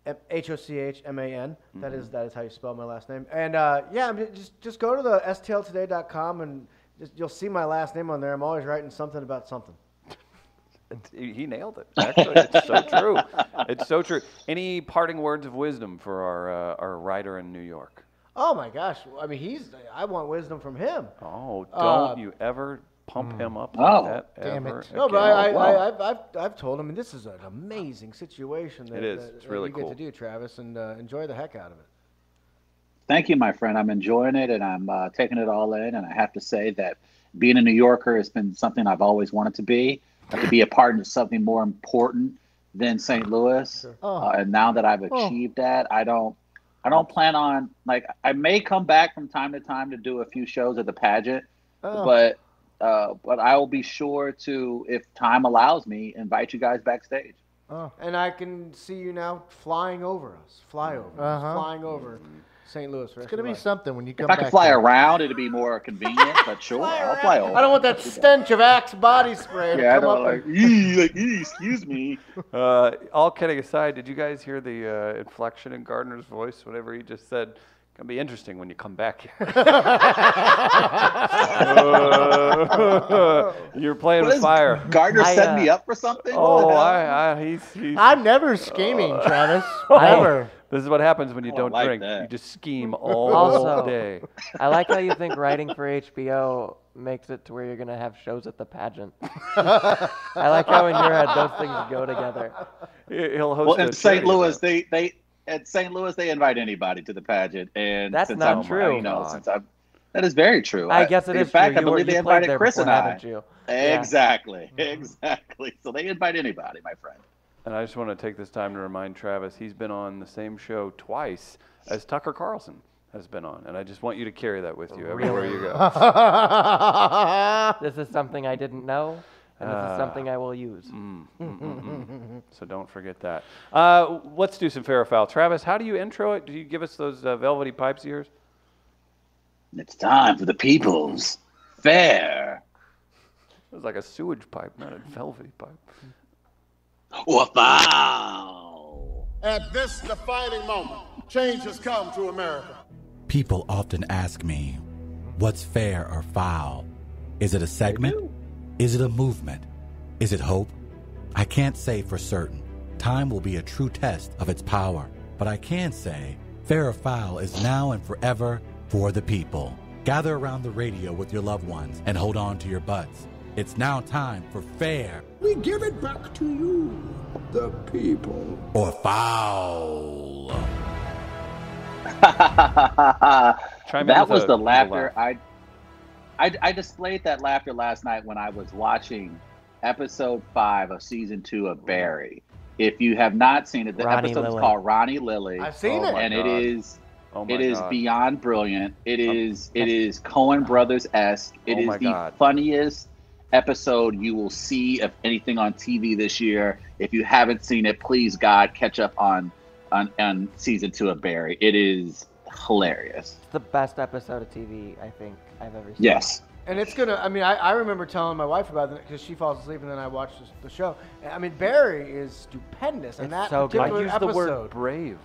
[SPEAKER 2] Hochman. That is how you spell my last name. And yeah, just go to the stltoday.com and you'll see my last name on there. I'm always writing something about something.
[SPEAKER 1] He nailed it. Actually, it's so true. It's so true. Any parting words of wisdom for our writer in New York?
[SPEAKER 2] Oh my gosh! I mean, I want wisdom from him.
[SPEAKER 1] Oh, don't you ever pump him up
[SPEAKER 4] Oh,
[SPEAKER 1] like that
[SPEAKER 3] damn
[SPEAKER 1] ever
[SPEAKER 3] it.
[SPEAKER 2] No, but
[SPEAKER 1] again.
[SPEAKER 2] I've told him, and this is an amazing situation that,
[SPEAKER 1] It is. It's really
[SPEAKER 2] you get
[SPEAKER 1] cool.
[SPEAKER 2] to do, Travis, and enjoy the heck out of it.
[SPEAKER 4] Thank you, my friend. I'm enjoying it, and I'm taking it all in. And I have to say that being a New Yorker has been something I've always wanted to be. To be a part of something more important than St. Louis. And now that I've achieved that, I don't plan on, like, I may come back from time to time to do a few shows at the pageant, but I will be sure to, if time allows me, invite you guys backstage.
[SPEAKER 2] And I can see you now flying over us, flying over St. Louis.
[SPEAKER 3] It's going to be something when you come
[SPEAKER 4] If I
[SPEAKER 3] back.
[SPEAKER 4] could fly
[SPEAKER 3] here.
[SPEAKER 4] around, it'd be more convenient, but sure, I'll fly over.
[SPEAKER 2] I don't want that stench of Axe body spray to
[SPEAKER 4] Yeah, I
[SPEAKER 2] come
[SPEAKER 4] know,
[SPEAKER 2] up.
[SPEAKER 4] like, excuse me.
[SPEAKER 1] All kidding aside, did you guys hear the inflection in Gardner's voice whenever he just said, "It's gonna be interesting when you come back here"? You're playing
[SPEAKER 4] What
[SPEAKER 1] with
[SPEAKER 4] is
[SPEAKER 1] fire.
[SPEAKER 4] Gardner
[SPEAKER 5] I,
[SPEAKER 4] setting me up for something?
[SPEAKER 1] Oh,
[SPEAKER 4] What the hell?
[SPEAKER 1] he's.
[SPEAKER 3] I'm never scheming, Travis. Never.
[SPEAKER 1] This is what happens when you
[SPEAKER 4] Oh, I
[SPEAKER 1] don't
[SPEAKER 4] like
[SPEAKER 1] drink.
[SPEAKER 4] that.
[SPEAKER 1] You just scheme all
[SPEAKER 5] Also-
[SPEAKER 1] day.
[SPEAKER 5] I like how you think writing for HBO makes it to where you're gonna have shows at the pageant. I like how in your head those things go together.
[SPEAKER 1] He'll host
[SPEAKER 4] Well,
[SPEAKER 1] a
[SPEAKER 4] in St.
[SPEAKER 1] charity
[SPEAKER 4] Louis,
[SPEAKER 1] event.
[SPEAKER 4] at St. Louis they invite anybody to the pageant, and
[SPEAKER 5] That's
[SPEAKER 4] since
[SPEAKER 5] not
[SPEAKER 4] I'm,
[SPEAKER 5] true.
[SPEAKER 4] that is very true.
[SPEAKER 5] I guess it
[SPEAKER 4] in
[SPEAKER 5] is
[SPEAKER 4] fact,
[SPEAKER 5] true.
[SPEAKER 4] I believe they
[SPEAKER 5] you played
[SPEAKER 4] invited
[SPEAKER 5] there
[SPEAKER 4] Chris
[SPEAKER 5] before,
[SPEAKER 4] and I.
[SPEAKER 5] haven't you? Yeah.
[SPEAKER 4] Exactly, exactly. So they invite anybody, my friend.
[SPEAKER 1] And I just want to take this time to remind Travis he's been on the same show twice as Tucker Carlson has been on, and I just want you to carry that with you everywhere you go.
[SPEAKER 5] This is something I didn't know, and this is something I will use.
[SPEAKER 1] So don't forget that. Let's do some fair or foul. Travis, how do you intro it? Do you give us those velvety pipes of yours?
[SPEAKER 4] It's time for the people's fair
[SPEAKER 1] was like a sewage pipe, not a velvety pipe.
[SPEAKER 4] Or foul.
[SPEAKER 7] At this defining moment, change has come to America.
[SPEAKER 8] People often ask me, what's fair or foul? Is it a segment? Is it a movement? Is it hope? I can't say for certain. Time will be a true test of its power. But I can say, Fair or Foul is now and forever for the people. Gather around the radio with your loved ones and hold on to your butts. It's now time for Fair.
[SPEAKER 9] We give it back to you, the people.
[SPEAKER 8] Or Foul.
[SPEAKER 4] That was the laughter. I displayed that laughter last night when I was watching episode 5 of season 2 of Barry. If you have not seen it, the episode is called Ronnie Lily.
[SPEAKER 2] I've seen it,
[SPEAKER 4] and
[SPEAKER 1] God.
[SPEAKER 4] it is beyond brilliant. It is Coen Brothers-esque. It is the funniest episode you will see of anything on TV this year. If you haven't seen it, please God, catch up on season 2 of Barry. It is hilarious.
[SPEAKER 5] It's the best episode of TV I think I've ever seen.
[SPEAKER 4] Yes.
[SPEAKER 2] And it's gonna. I mean, I remember telling my wife about it because she falls asleep and then I watch the show. I mean, Barry is stupendous, and
[SPEAKER 5] It's
[SPEAKER 2] that
[SPEAKER 5] so good.
[SPEAKER 1] I
[SPEAKER 2] particular
[SPEAKER 1] use
[SPEAKER 2] episode.
[SPEAKER 1] the word brave.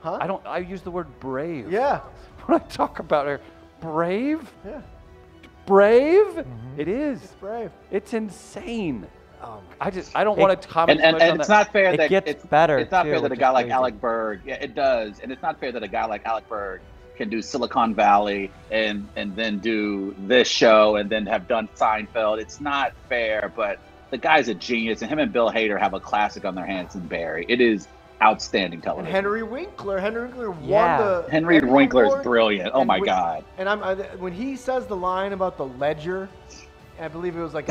[SPEAKER 2] Huh?
[SPEAKER 1] I use the word brave.
[SPEAKER 2] Yeah.
[SPEAKER 1] When I talk about her, brave?
[SPEAKER 2] Yeah.
[SPEAKER 1] Brave?
[SPEAKER 2] Mm-hmm.
[SPEAKER 1] It is.
[SPEAKER 2] It's brave.
[SPEAKER 1] It's insane. I don't want to comment
[SPEAKER 4] And
[SPEAKER 1] much on
[SPEAKER 4] it's
[SPEAKER 1] that.
[SPEAKER 4] not fair
[SPEAKER 5] It
[SPEAKER 4] that
[SPEAKER 5] gets better,
[SPEAKER 4] It's not
[SPEAKER 5] too,
[SPEAKER 4] fair that a
[SPEAKER 5] which
[SPEAKER 4] guy
[SPEAKER 5] is
[SPEAKER 4] like
[SPEAKER 5] crazy.
[SPEAKER 4] Alec Berg. Yeah, it does, and it's not fair that a guy like Alec Berg can do Silicon Valley and then do this show and then have done Seinfeld. It's not fair, but the guy's a genius, and him and Bill Hader have a classic on their hands in Barry. It is outstanding
[SPEAKER 2] And
[SPEAKER 4] television.
[SPEAKER 2] Henry Winkler
[SPEAKER 5] Yeah.
[SPEAKER 2] won the
[SPEAKER 4] Henry
[SPEAKER 2] Emmy
[SPEAKER 4] Winkler is
[SPEAKER 2] Award.
[SPEAKER 4] brilliant. Oh
[SPEAKER 2] And
[SPEAKER 4] my God.
[SPEAKER 2] And when he says the line about the ledger, I believe it was like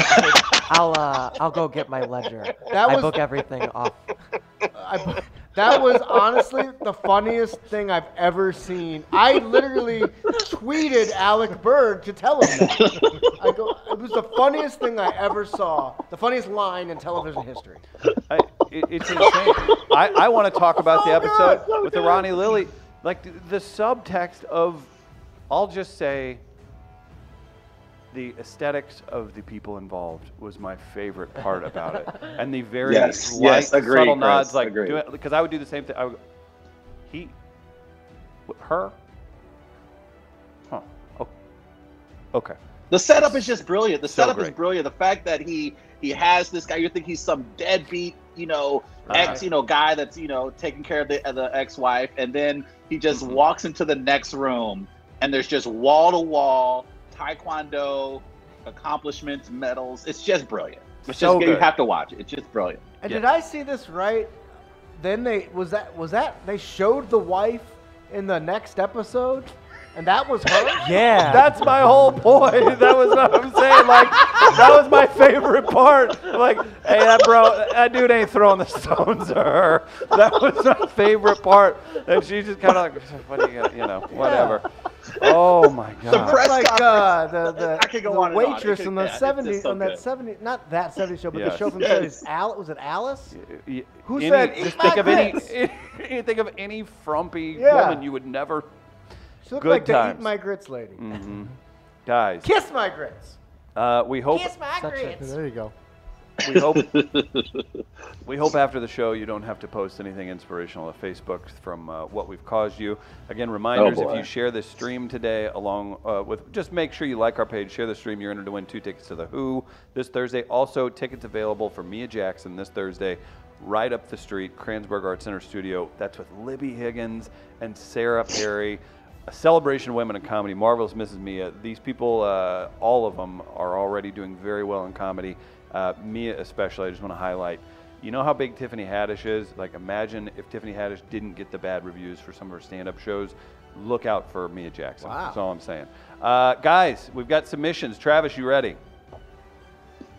[SPEAKER 5] I'll go get my ledger.
[SPEAKER 2] That
[SPEAKER 5] I
[SPEAKER 2] was-
[SPEAKER 5] book everything off.
[SPEAKER 2] that was honestly the funniest thing I've ever seen. I literally tweeted Alec Berg to tell him that. It was the funniest thing I ever saw. The funniest line in television history.
[SPEAKER 1] It's insane. I want to talk about the
[SPEAKER 2] So
[SPEAKER 1] episode
[SPEAKER 2] good, so
[SPEAKER 1] with the
[SPEAKER 2] good.
[SPEAKER 1] Ronnie Lily. Like the subtext of, I'll just say, the aesthetics of the people involved was my favorite part about it, and the very
[SPEAKER 4] Yes,
[SPEAKER 1] light,
[SPEAKER 4] yes, agree,
[SPEAKER 1] subtle
[SPEAKER 4] Chris,
[SPEAKER 1] nods, like
[SPEAKER 4] agree.
[SPEAKER 1] because I would do the same thing. I would, her, huh? Oh, okay.
[SPEAKER 4] The setup is just brilliant. The
[SPEAKER 1] So
[SPEAKER 4] setup is
[SPEAKER 1] great.
[SPEAKER 4] brilliant. The fact that he has this guy, you think he's some deadbeat,
[SPEAKER 1] Right.
[SPEAKER 4] guy that's, taking care of the ex-wife, and then he just walks into the next room, and there's just wall-to-wall Taekwondo accomplishments, medals. It's just brilliant. It's
[SPEAKER 1] So
[SPEAKER 4] just you
[SPEAKER 1] good.
[SPEAKER 4] have to watch it. It's just brilliant.
[SPEAKER 2] And
[SPEAKER 1] Yeah.
[SPEAKER 2] did I see this right? Then they they showed the wife in the next episode, and that was her.
[SPEAKER 5] Yeah.
[SPEAKER 1] That's my whole point. That was what I'm saying. Like, that was my favorite part. Like, hey, that dude ain't throwing the stones at her. That was my favorite part. And she just kind of like, what do you got? Whatever. Oh my
[SPEAKER 4] The
[SPEAKER 1] God.
[SPEAKER 4] press
[SPEAKER 2] Like
[SPEAKER 4] conference.
[SPEAKER 2] the
[SPEAKER 4] I could go on and on.
[SPEAKER 2] waitress
[SPEAKER 4] It
[SPEAKER 2] in
[SPEAKER 4] could-
[SPEAKER 2] the
[SPEAKER 4] yeah, it's
[SPEAKER 2] 70s
[SPEAKER 4] just so
[SPEAKER 2] on that
[SPEAKER 4] good.
[SPEAKER 2] 70 not that 70s show, but the
[SPEAKER 1] Yes.
[SPEAKER 2] show from
[SPEAKER 4] Yes.
[SPEAKER 2] the 70s. Was it Alice? Who
[SPEAKER 1] Any-
[SPEAKER 2] said, "Eat
[SPEAKER 1] just
[SPEAKER 2] my
[SPEAKER 1] think of
[SPEAKER 2] grits"?
[SPEAKER 1] you think of any frumpy
[SPEAKER 2] Yeah.
[SPEAKER 1] woman you would never.
[SPEAKER 2] She looked
[SPEAKER 1] Good
[SPEAKER 2] like the
[SPEAKER 1] times.
[SPEAKER 2] Eat My Grits lady.
[SPEAKER 1] Guys,
[SPEAKER 2] Kiss my grits.
[SPEAKER 1] we hope
[SPEAKER 2] my
[SPEAKER 5] Such a-
[SPEAKER 3] There you go.
[SPEAKER 1] we hope after the show you don't have to post anything inspirational to Facebook from what we've caused you. Again, reminders: if
[SPEAKER 4] boy.
[SPEAKER 1] you share this stream today, along with just make sure you like our page, share the stream. You're entered to win 2 tickets to the Who this Thursday. Also, tickets available for Mia Jackson this Thursday, right up the street, Kranzberg Art Center Studio. That's with Libby Higgins and Sarah Perry. A celebration of women in comedy, Marvelous Mrs. Mia. These people, all of them, are already doing very well in comedy. Mia especially, I just want to highlight. You know how big Tiffany Haddish is? Like, imagine if Tiffany Haddish didn't get the bad reviews for some of her stand-up shows. Look out for Mia Jackson.
[SPEAKER 2] Wow.
[SPEAKER 1] That's all I'm saying. Guys, we've got submissions. Travis, you ready?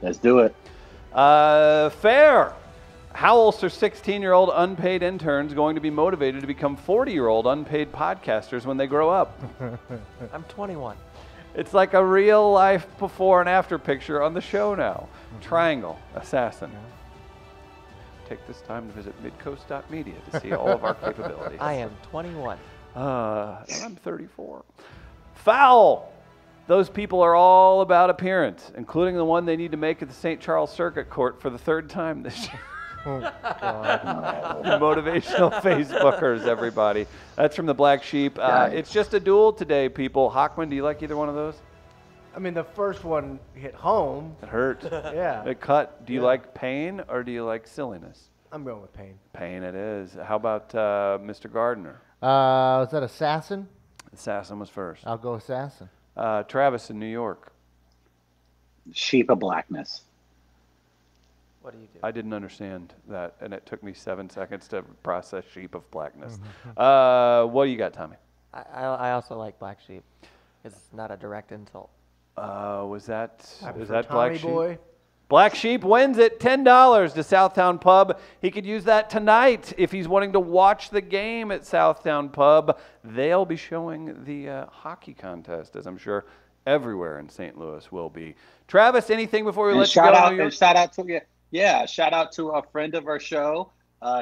[SPEAKER 4] Let's do it.
[SPEAKER 1] Fair. How else are 16-year-old unpaid interns going to be motivated to become 40-year-old unpaid podcasters when they grow up?
[SPEAKER 5] I'm 21.
[SPEAKER 1] It's like a real life before and after picture on the show now. Triangle Assassin. Take this time to visit midcoast.media to see all of our capabilities.
[SPEAKER 5] I am 21.
[SPEAKER 1] I'm 34. Foul. Those people are all about appearance, including the one they need to make at the St. Charles Circuit Court for the 3rd time this year.
[SPEAKER 3] Oh, God.
[SPEAKER 1] Motivational Facebookers, everybody. That's from the Black Sheep. It's just a duel today, people. Hochman, do you like either one of those?
[SPEAKER 2] I mean, the first one hit home.
[SPEAKER 1] It hurt.
[SPEAKER 2] Yeah.
[SPEAKER 1] It cut. Do you like pain or do you like silliness?
[SPEAKER 2] I'm going with pain.
[SPEAKER 1] Pain it is. How about Mr. Gardner?
[SPEAKER 3] Was that Assassin?
[SPEAKER 1] Assassin was first.
[SPEAKER 3] I'll go Assassin.
[SPEAKER 1] Travis in New York.
[SPEAKER 4] Sheep of Blackness.
[SPEAKER 5] What do you do?
[SPEAKER 1] I didn't understand that, and it took me 7 seconds to process Sheep of Blackness. What do you got, Tommy?
[SPEAKER 5] I also like Black Sheep. It's not a direct insult.
[SPEAKER 1] Is that
[SPEAKER 2] Tommy
[SPEAKER 1] Black Sheep?
[SPEAKER 2] Boy.
[SPEAKER 1] Black Sheep wins it, $10 to Southtown Pub. He could use that tonight if he's wanting to watch the game at Southtown Pub. They'll be showing the hockey contest, as I'm sure everywhere in St. Louis will be. Travis, anything before we let you go?
[SPEAKER 4] Shout out to you. Yeah, shout out to a friend of our show.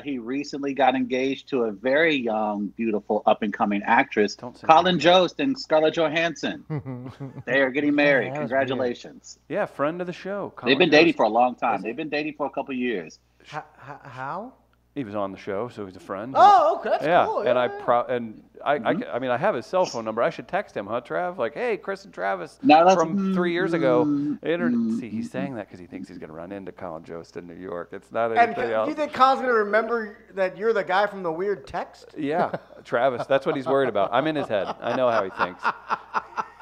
[SPEAKER 4] He recently got engaged to a very young, beautiful, up-and-coming actress, Colin Jost and Scarlett Johansson. They are getting married.
[SPEAKER 5] Yeah,
[SPEAKER 4] Congratulations.
[SPEAKER 1] Yeah, friend of the show.
[SPEAKER 4] They've been dating for a long time. They've been dating for a couple years.
[SPEAKER 2] How?
[SPEAKER 1] He was on the show, so he's a friend.
[SPEAKER 2] Oh, okay, that's
[SPEAKER 1] yeah,
[SPEAKER 2] cool.
[SPEAKER 1] And
[SPEAKER 2] Yeah.
[SPEAKER 1] I mean, I have his cell phone number. I should text him, huh, Trav? Like, hey, Chris and Travis
[SPEAKER 4] No,
[SPEAKER 1] from 3 years ago. See, he's saying that because he thinks he's going to run into Colin Jost in New York. It's not
[SPEAKER 2] And
[SPEAKER 1] anything
[SPEAKER 2] do
[SPEAKER 1] else.
[SPEAKER 2] you think Colin's going to remember that you're the guy from the weird text?
[SPEAKER 1] Yeah, Travis. That's what he's worried about. I'm in his head. I know how he thinks.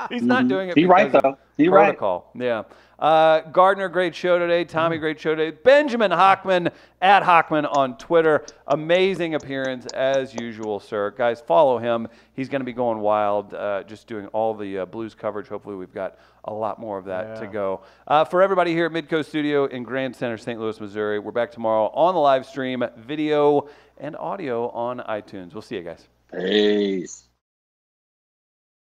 [SPEAKER 1] He's not doing it
[SPEAKER 4] He
[SPEAKER 1] because
[SPEAKER 4] right,
[SPEAKER 1] of
[SPEAKER 4] though. He right.
[SPEAKER 1] protocol. Yeah. Gardner, great show today. Tommy, great show today. Benjamin Hochman, at Hochman on Twitter. Amazing appearance as usual, sir. Guys, follow him. He's going to be going wild, just doing all the Blues coverage. Hopefully we've got a lot more of that to go. For everybody here at Midcoast Studio in Grand Center, St. Louis, Missouri, we're back tomorrow on the live stream, video and audio on iTunes. We'll see you guys.
[SPEAKER 4] Peace.